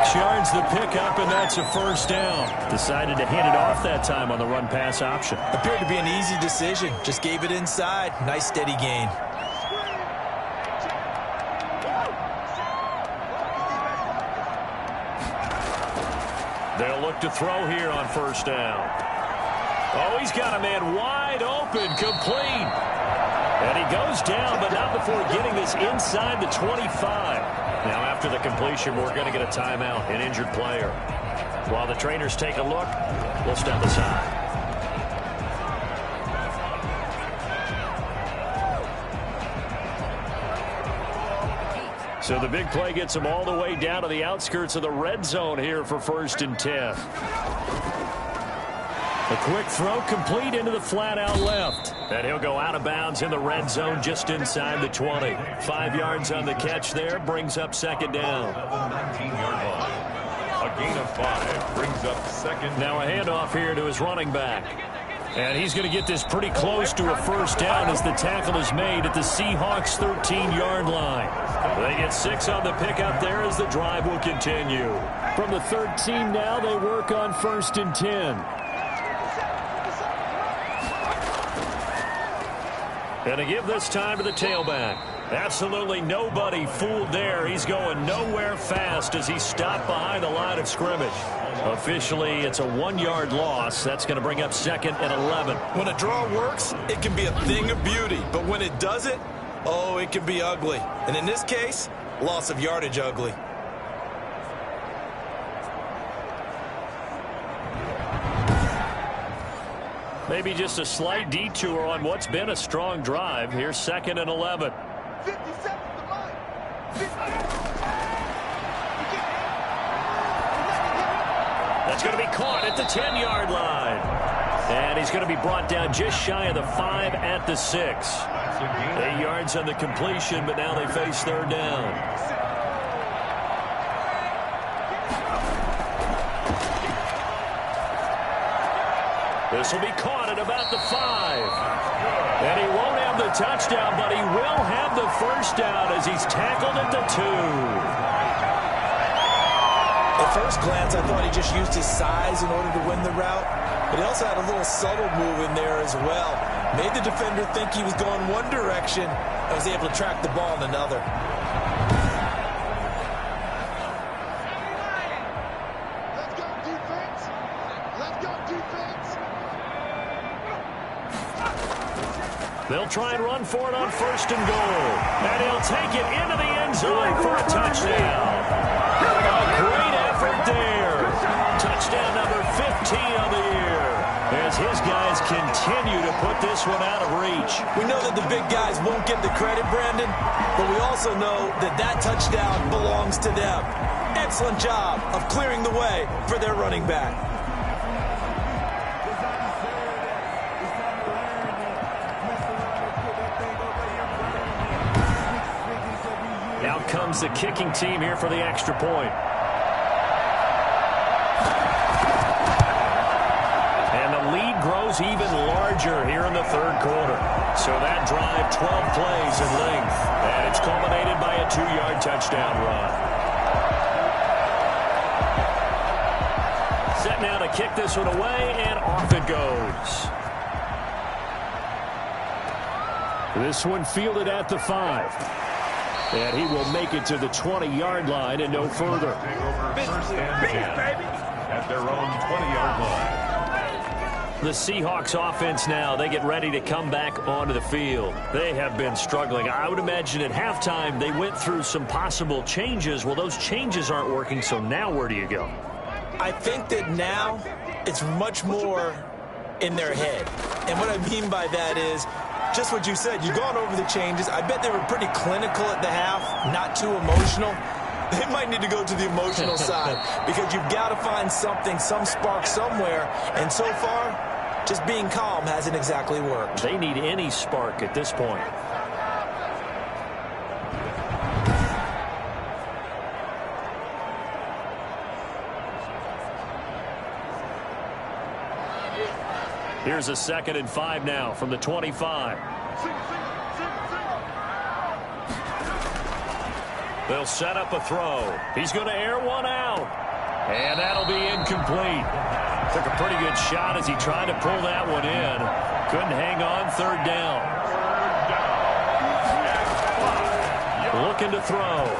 6 yards the pickup, and that's a 1st down. Decided to hand it off that time on the run-pass option. Appeared to be an easy decision. Just gave it inside. Nice steady gain. They'll look to throw here on 1st down. Oh, he's got a man wide open, complete. And he goes down, but not before getting this inside the 25. Now, after the completion, we're going to get a timeout, an injured player. While the trainers take a look, we'll step aside. So the big play gets him all the way down to the outskirts of the red zone here for 1st and 10. A quick throw complete into the flat out left. And he'll go out of bounds in the red zone just inside the 20. 5 yards on the catch there, brings up 2nd down. 19-yard line. A gain of 5 brings up 2nd. Now a handoff here to his running back. And he's going to get this pretty close to a 1st down as the tackle is made at the Seahawks' 13-yard line. They get 6 on the pickup there as the drive will continue. From the 13 now, they work on 1st and 10. And to give this time to the tailback. Absolutely nobody fooled there. He's going nowhere fast as he's stopped behind the line of scrimmage. Officially, it's a 1-yard loss. That's going to bring up 2nd and 11. When a draw works, it can be a thing of beauty. But when it doesn't, oh, it can be ugly. And in this case, loss of yardage ugly. Maybe just a slight detour on what's been a strong drive. Here's 2nd and 11. 50 seconds to line. 50. That's going to be caught at the 10-yard line. And he's going to be brought down just shy of the 5 at the 6. 8 yards on the completion, but now they face 3rd down. This will be caught at about the 5. And he won't have the touchdown, but he will have the first down as he's tackled at the 2. At first glance, I thought he just used his size in order to win the route, but he also had a little subtle move in there as well. Made the defender think he was going one direction and was able to track the ball in another. Let's go, defense. Let's go, defense. They'll try and run for it on 1st and goal. And he'll take it into the end zone for a touchdown. A great effort there. Touchdown number 15 of the year. As his guys continue to put this one out of reach. We know that the big guys won't get the credit, Brandon, but we also know that that touchdown belongs to them. Excellent job of clearing the way for their running back. Now comes the kicking team here for the extra point. And the lead grows even larger here in the 3rd quarter. So that drive, 12 plays in length. And it's culminated by a 2-yard touchdown run. Set now to kick this one away, and off it goes. This one fielded at the 5. And he will make it to the 20-yard line and no further. Take over 1st and 10 at their own 20-yard line. The Seahawks offense now, they get ready to come back onto the field. They have been struggling. I would imagine at halftime they went through some possible changes. Well, those changes aren't working, so now where do you go? I think that now it's much more in their head. And what I mean by that is just what you said. You've gone over the changes. I bet they were pretty clinical at the half, not too emotional. They might need to go to the emotional side because you've got to find something, some spark somewhere. And so far, just being calm hasn't exactly worked. They need any spark at this point. Here's a 2nd and 5 now from the 25. They'll set up a throw. He's going to air one out. And that'll be incomplete. Took a pretty good shot as he tried to pull that one in. Couldn't hang on. 3rd down. Looking to throw.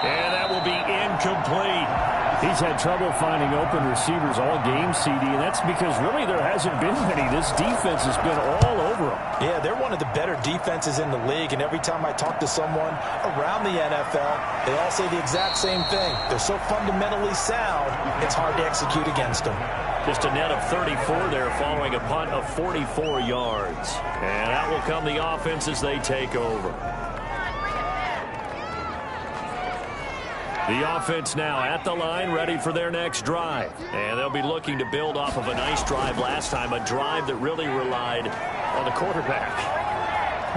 And that will be incomplete. He's had trouble finding open receivers all game, CD, and that's because really there hasn't been many. This defense has been all over them. Yeah, they're one of the better defenses in the league, and every time I talk to someone around the NFL, they all say the exact same thing. They're so fundamentally sound, it's hard to execute against them. Just a net of 34 there following a punt of 44 yards. And out will come the offense as they take over. The offense now at the line, ready for their next drive. And they'll be looking to build off of a nice drive last time, a drive that really relied on the quarterback.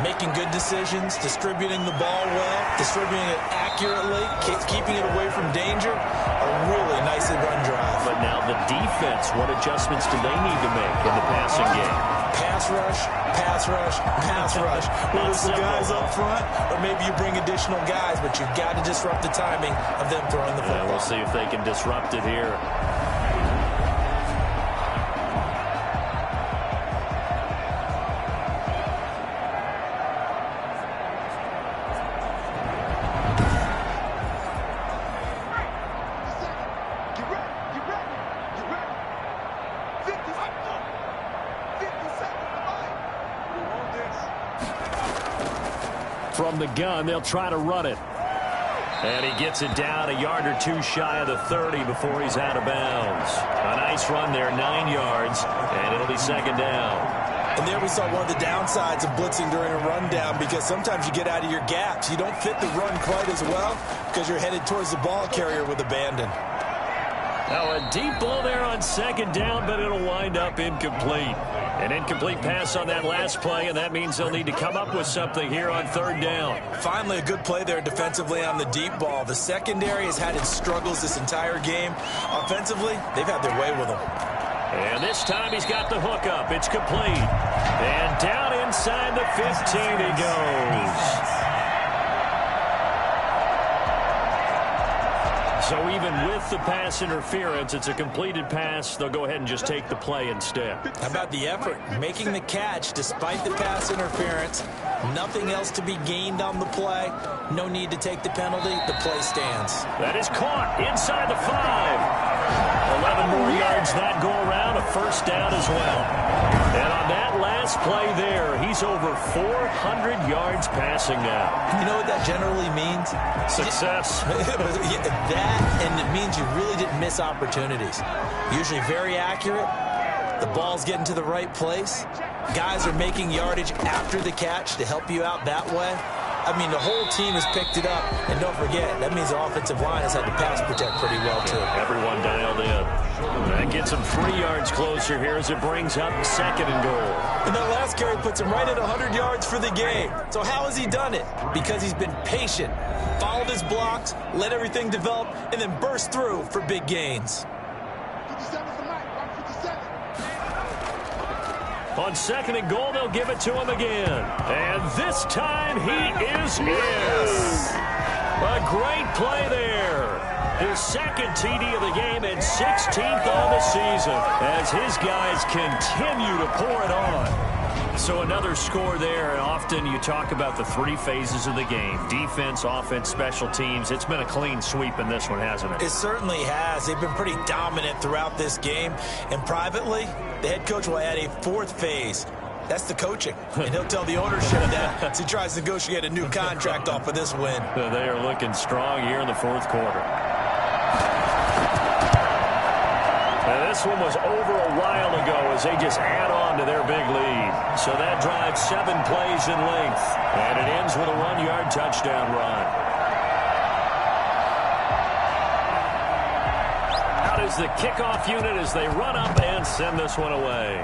Making good decisions, distributing the ball well, distributing it accurately, keeping it away from danger. A really nicely run drive. But now the defense, what adjustments do they need to make in the passing game? Pass rush, pass rush, pass rush. Whether it's the guys up front or maybe you bring additional guys, but you've got to disrupt the timing of them throwing the football. We'll see if they can disrupt it here. From the gun, they'll try to run it. And he gets it down a yard or two shy of the 30 before he's out of bounds. A nice run there, 9 yards, and it'll be second down. And there we saw one of the downsides of blitzing during a rundown, because sometimes you get out of your gaps. You don't fit the run quite as well because you're headed towards the ball carrier with abandon. Now a deep ball there on second down, but it'll wind up incomplete. An incomplete pass on that last play, and that means they'll need to come up with something here on third down. Finally, a good play there defensively on the deep ball. The secondary has had its struggles this entire game. Offensively, they've had their way with them. And this time he's got the hook up. It's complete. And down inside the 15 he goes. So even with the pass interference, it's a completed pass. They'll go ahead and just take the play instead. How about the effort? Making the catch despite the pass interference. Nothing else to be gained on the play. No need to take the penalty. The play stands. That is caught inside the 5. 11 more yards that go around, a first down as well. And on that last play there, he's over 400 yards passing now. You know what that generally means? Success. That, and it means you really didn't miss opportunities. Usually very accurate. The ball's getting to the right place. Guys are making yardage after the catch to help you out that way. I mean, the whole team has picked it up. And don't forget, that means the offensive line has had to pass protect pretty well, too. Everyone dialed in. That gets him 3 yards closer here as it brings up second and goal. And that last carry puts him right at 100 yards for the game. So how has he done it? Because he's been patient, followed his blocks, let everything develop, and then burst through for big gains. 57 for Mike, 157. On second and goal, they'll give it to him again. And this time he is in. A great play there. His second TD of the game and 16th on the season as his guys continue to pour it on. So another score there, and often you talk about the 3 phases of the game. Defense, offense, special teams. It's been a clean sweep in this one, hasn't it? It certainly has. They've been pretty dominant throughout this game. And privately, the head coach will add a 4th phase. That's the coaching. And he'll tell the ownership that as he tries to negotiate a new contract off of this win. They are looking strong here in the 4th quarter. And this one was over a while ago as they just add on to their big lead. So that drives 7 plays in length. And it ends with a 1-yard touchdown run. Out is the kickoff unit as they run up and send this one away.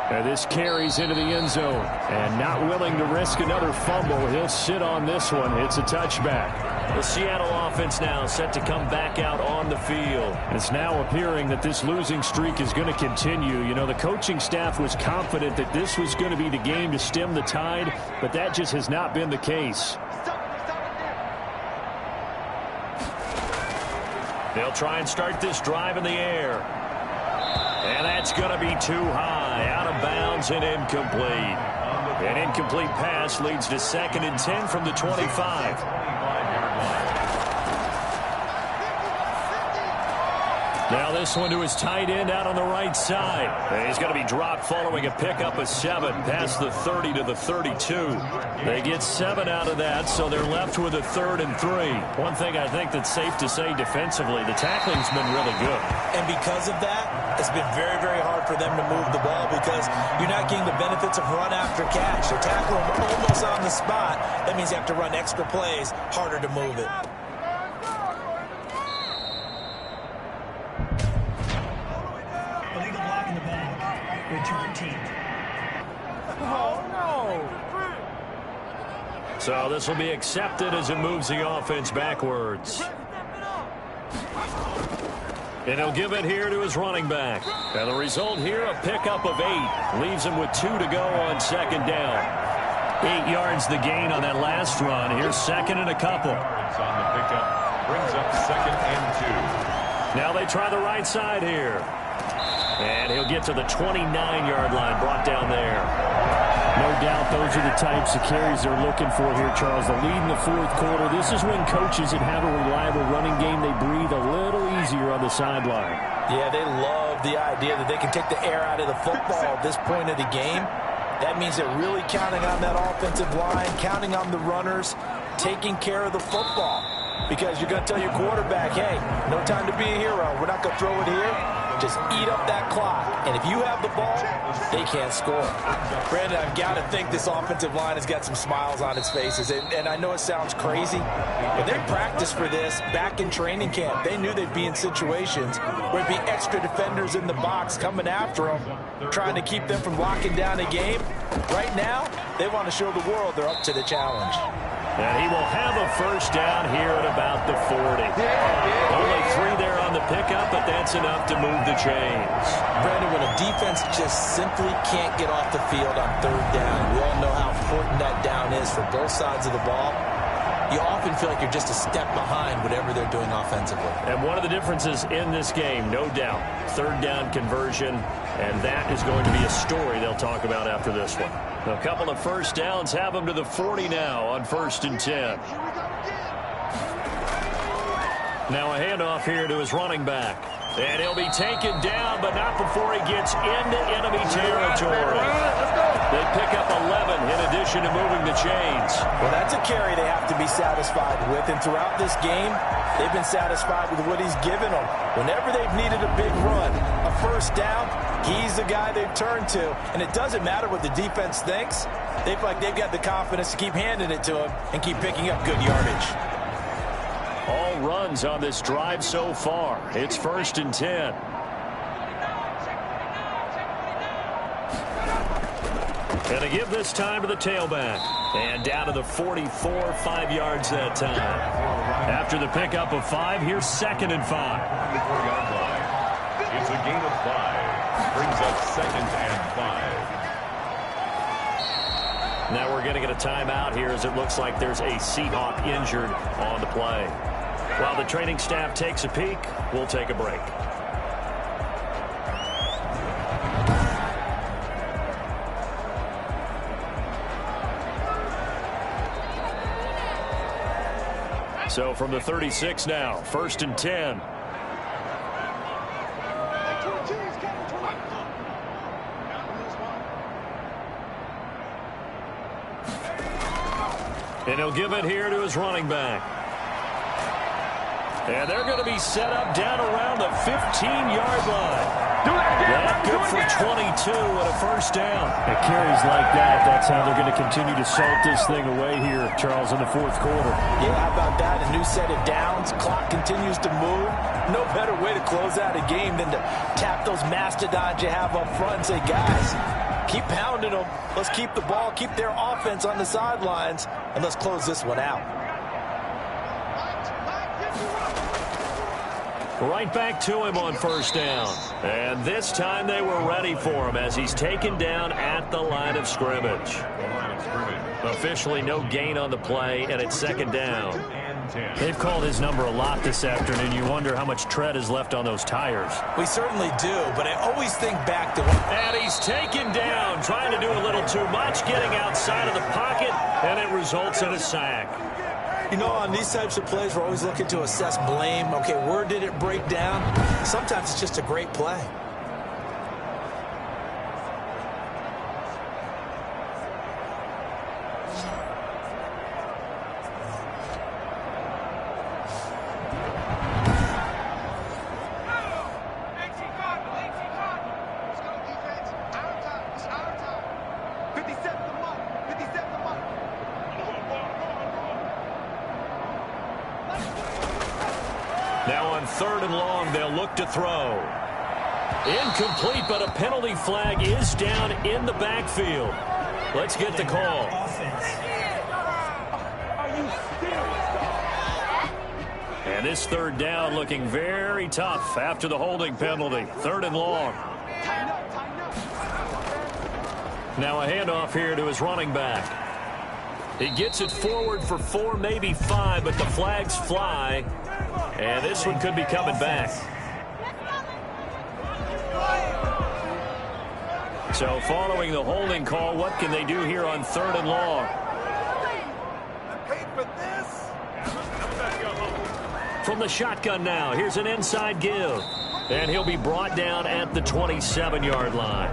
And this carries into the end zone. And not willing to risk another fumble, he'll sit on this one. It's a touchback. The Seattle offense now set to come back out on the field. It's now appearing that this losing streak is going to continue. You know, the coaching staff was confident that this was going to be the game to stem the tide, but that just has not been the case. They'll try and start this drive in the air. And that's going to be too high, out of bounds and incomplete. An incomplete pass leads to 2nd and 10 from the 25. Now this one to his tight end out on the right side. And he's going to be dropped following a pickup of 7 past the 30 to the 32. They get 7 out of that, so they're left with a 3rd and 3. One thing I think that's safe to say defensively, the tackling's been really good. And because of that, it's been very, very hard for them to move the ball because you're not getting the benefits of run after catch. They're tackling almost on the spot. That means you have to run extra plays, harder to move it. Illegal block in the bag. Return team. Oh, no. So this will be accepted as it moves the offense backwards. And he'll give it here to his running back. And the result here, a pickup of 8. Leaves him with 2 to go on second down. 8 yards the gain on that last run. Here's 2nd and a couple. Yards on the pickup. Brings up 2nd and 2. Now they try the right side here. And he'll get to the 29-yard line, brought down there. No doubt those are the types of carries they're looking for here, Charles. The lead in the 4th quarter. This is when coaches that have a reliable running game, they breathe a little easier on the sideline. Yeah, they love the idea that they can take the air out of the football at this point of the game. That means they're really counting on that offensive line, counting on the runners, taking care of the football. Because you're going to tell your quarterback, hey, no time to be a hero. We're not going to throw it here. Just eat up that clock. And if you have the ball, they can't score. Brandon, I've got to think this offensive line has got some smiles on its faces. And I know it sounds crazy, but they practiced for this back in training camp. They knew they'd be in situations where there'd be extra defenders in the box coming after them, trying to keep them from locking down a game. Right now, they want to show the world they're up to the challenge. And he will have a first down here at about the 40. Only 3 there on the pickup, but that's enough to move the chains. Brandon, when a defense just simply can't get off the field on third down, we all know how important that down is for both sides of the ball. You often feel like you're just a step behind whatever they're doing offensively. And one of the differences in this game, no doubt, third down conversion, and that is going to be a story they'll talk about after this one. A couple of first downs have them to the 40 now on 1st and 10. Now a handoff here to his running back. And he'll be taken down, but not before he gets into enemy territory. They pick up 11 in addition to moving the chains. Well, that's a carry they have to be satisfied with. And throughout this game, they've been satisfied with what he's given them. Whenever they've needed a big run, a first down, he's the guy they've turned to. And it doesn't matter what the defense thinks. They feel like they've got the confidence to keep handing it to him and keep picking up good yardage. All runs on this drive so far. It's 1st and 10. And to give this time to the tailback. And down to the 44, 5 yards that time. After the pickup of 5, here's 2nd and 5. It's a gain of 5. Brings up 2nd and 5. Now we're going to get a timeout here as it looks like there's a Seahawk injured on the play. While the training staff takes a peek, we'll take a break. So from the 36 now, 1st and 10. And he'll give it here to his running back. And they're going to be set up down around the 15-yard line. That good for 22 and a first down. It carries like that. That's how they're going to continue to salt this thing away here, Charles, in the 4th quarter. Yeah, how about that? A new set of downs. Clock continues to move. No better way to close out a game than to tap those mastodons you have up front and say, guys, keep pounding them. Let's keep the ball, keep their offense on the sidelines, and let's close this one out. Right back to him on first down. And this time they were ready for him as he's taken down at the line of scrimmage. Officially no gain on the play, and it's 2nd down. They've called his number a lot this afternoon. You wonder how much tread is left on those tires. We certainly do, but I always think back to what... And he's taken down, trying to do a little too much, getting outside of the pocket, and it results in a sack. You know, on these types of plays, we're always looking to assess blame. Okay, where did it break down? Sometimes it's just a great play. Now on 3rd and long, they'll look to throw. Incomplete, but a penalty flag is down in the backfield. Let's get the call. And this 3rd down looking very tough after the holding penalty. 3rd and long. Now a handoff here to his running back. He gets it forward for 4, maybe 5, but the flags fly. And this one could be coming back. So following the holding call, what can they do here on 3rd and long? From the shotgun now, here's an inside give. And he'll be brought down at the 27-yard line.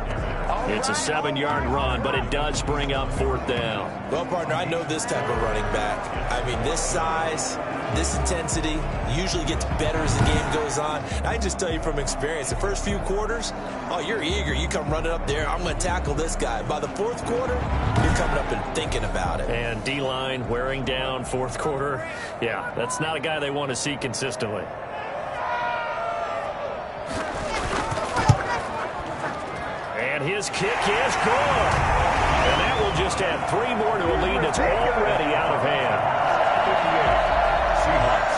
It's a 7-yard run, but it does bring up 4th down. Well, partner, I know this type of running back. I mean, this size, this intensity usually gets better as the game goes on. I just tell you from experience, the first few quarters, oh, you're eager. You come running up there, I'm going to tackle this guy. By the 4th quarter, you're coming up and thinking about it. And D-line wearing down 4th quarter. Yeah, that's not a guy they want to see consistently. And his kick is good. And that will just add 3 more to a lead that's already out of hand. Seahawks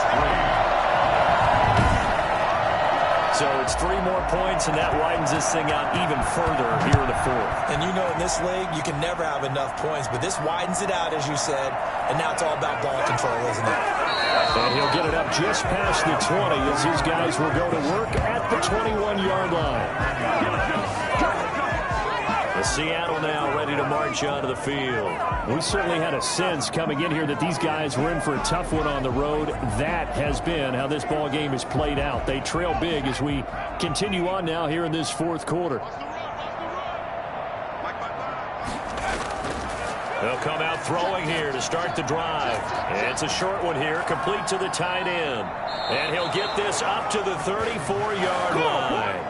3. So it's 3 more points, and that widens this thing out even further here in the 4th. And you know in this league, you can never have enough points, but this widens it out, as you said, and now it's all about ball control, isn't it? And he'll get it up just past the 20 as his guys will go to work at the 21-yard line. Seattle now ready to march onto the field. We certainly had a sense coming in here that these guys were in for a tough one on the road. That has been how this ball game is played out. They trail big as we continue on now here in this 4th quarter. They'll come out throwing here to start the drive. It's a short one here, complete to the tight end. And he'll get this up to the 34-yard line.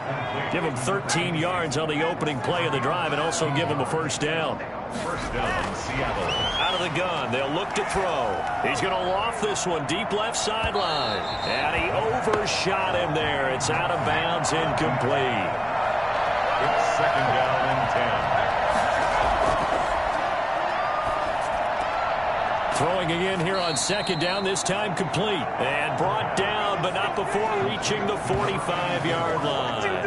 Give him 13 yards on the opening play of the drive and also give him a 1st down. 1st down, Seattle. Out of the gun, they'll look to throw. He's going to loft this one deep left sideline. And he overshot him there. It's out of bounds, incomplete. It's 2nd down and 10. Throwing again here on 2nd down, this time complete. And brought down, but not before reaching the 45-yard line.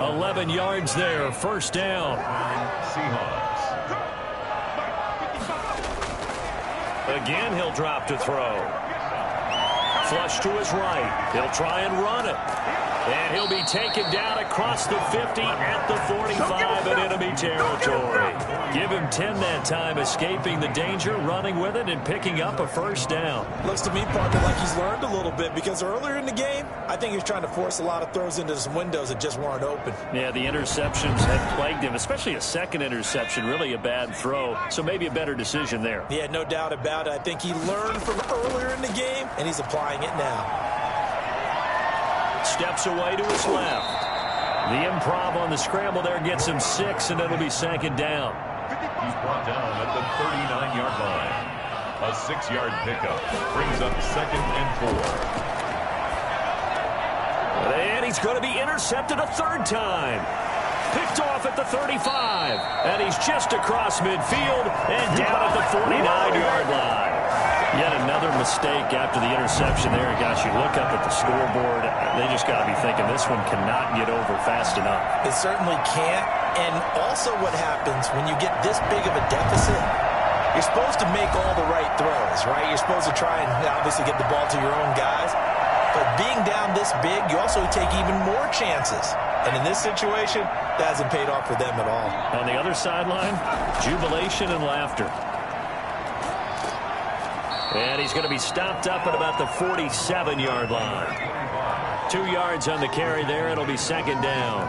11 yards there, 1st down. Seahawks. Again, he'll drop to throw. Flush to his right. He'll try and run it. And he'll be taken down across the 50 at the 45 in enemy territory. Give him 10 that time, escaping the danger, running with it, and picking up a 1st down. Looks to me, partner, like he's learned a little bit because earlier in the game, I think he was trying to force a lot of throws into some windows that just weren't open. Yeah, the interceptions had plagued him, especially a 2nd interception, really a bad throw. So maybe a better decision there. Yeah, no doubt about it. I think he learned from earlier in the game, and he's applying it now. Steps away to his left. The improv on the scramble there gets him 6, and it'll be 2nd down. He's brought down at the 39-yard line. A 6-yard pickup brings up 2nd and 4. And he's going to be intercepted a 3rd time. Picked off at the 35. And he's just across midfield and down at the 49-yard line. Yet another mistake after the interception there. Gosh, you look up at the scoreboard, they just got to be thinking this one cannot get over fast enough. It certainly can't. And also what happens when you get this big of a deficit, you're supposed to make all the right throws, right? You're supposed to try and obviously get the ball to your own guys. But being down this big, you also take even more chances. And in this situation, that hasn't paid off for them at all. On the other sideline, jubilation and laughter. And he's going to be stopped up at about the 47-yard line. 2 yards on the carry there. It'll be 2nd down.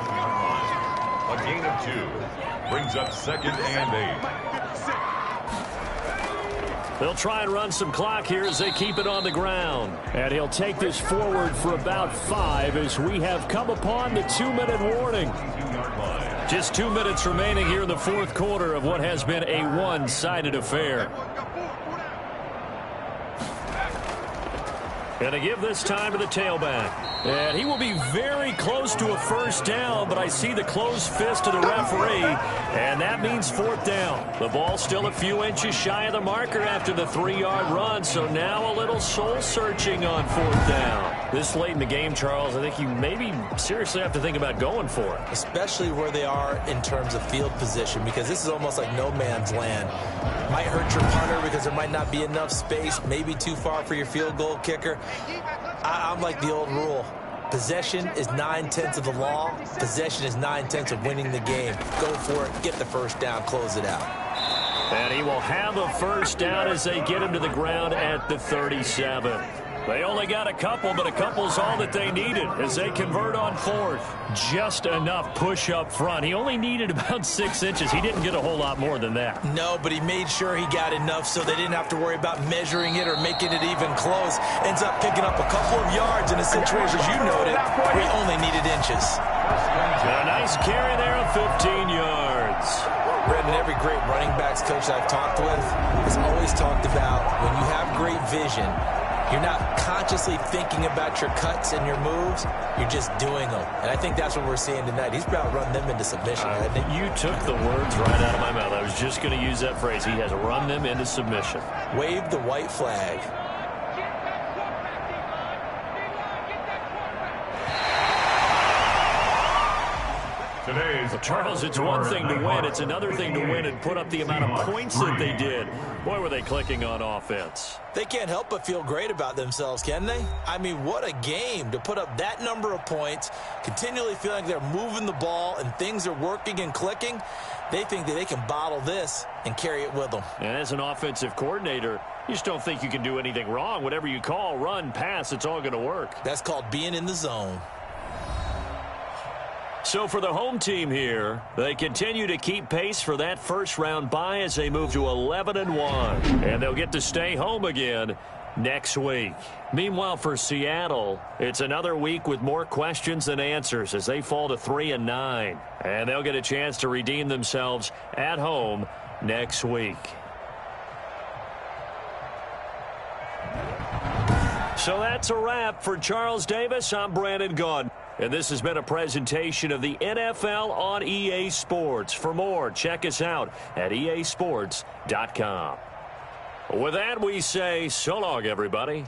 A gain of 2 brings up 2nd and 8. They'll try and run some clock here as they keep it on the ground. And he'll take this forward for about 5 as we have come upon the 2-minute warning. Just 2 minutes remaining here in the 4th quarter of what has been a one-sided affair. And to give this time to the tailback. And he will be very close to a 1st down, but I see the closed fist of the referee, and that means 4th down. The ball still a few inches shy of the marker after the 3-yard run, so now a little soul-searching on 4th down. This late in the game, Charles, I think you maybe seriously have to think about going for it. Especially where they are in terms of field position, because this is almost like no man's land. Might hurt your punter because there might not be enough space, maybe too far for your field goal kicker. I'm like the old rule. Possession is 9/10 of the law. Possession is 9/10 of winning the game. Go for it. Get the 1st down. Close it out. And he will have a 1st down as they get him to the ground at the 37. They only got a couple, but a couple's all that they needed as they convert on fourth. Just enough push up front. He only needed about 6 inches. He didn't get a whole lot more than that. No, but he made sure he got enough so they didn't have to worry about measuring it or making it even close. Ends up picking up a couple of yards in a situation, as you noted, where he only needed inches. A nice carry there of 15 yards. Brendan, every great running backs coach I've talked with has always talked about when you have great vision, you're not consciously thinking about your cuts and your moves. You're just doing them. And I think that's what we're seeing tonight. He's about run them into submission, hasn't he? You took the words right out of my mouth. I was just going to use that phrase. He has run them into submission. Wave the white flag. Today's Charles, it's one thing to win. It's another thing to win and put up the amount of points that they did. Boy, were they clicking on offense. They can't help but feel great about themselves, can they? I mean, what a game to put up that number of points, continually feeling like they're moving the ball and things are working and clicking. They think that they can bottle this and carry it with them. And as an offensive coordinator, you just don't think you can do anything wrong. Whatever you call, run, pass, it's all going to work. That's called being in the zone. So for the home team here, they continue to keep pace for that first-round bye as they move to 11-1. And they'll get to stay home again next week. Meanwhile, for Seattle, it's another week with more questions than answers as they fall to 3-9. And they'll get a chance to redeem themselves at home next week. So that's a wrap. For Charles Davis, I'm Brandon Gaudin. And this has been a presentation of the NFL on EA Sports. For more, check us out at easports.com. With that, we say so long, everybody.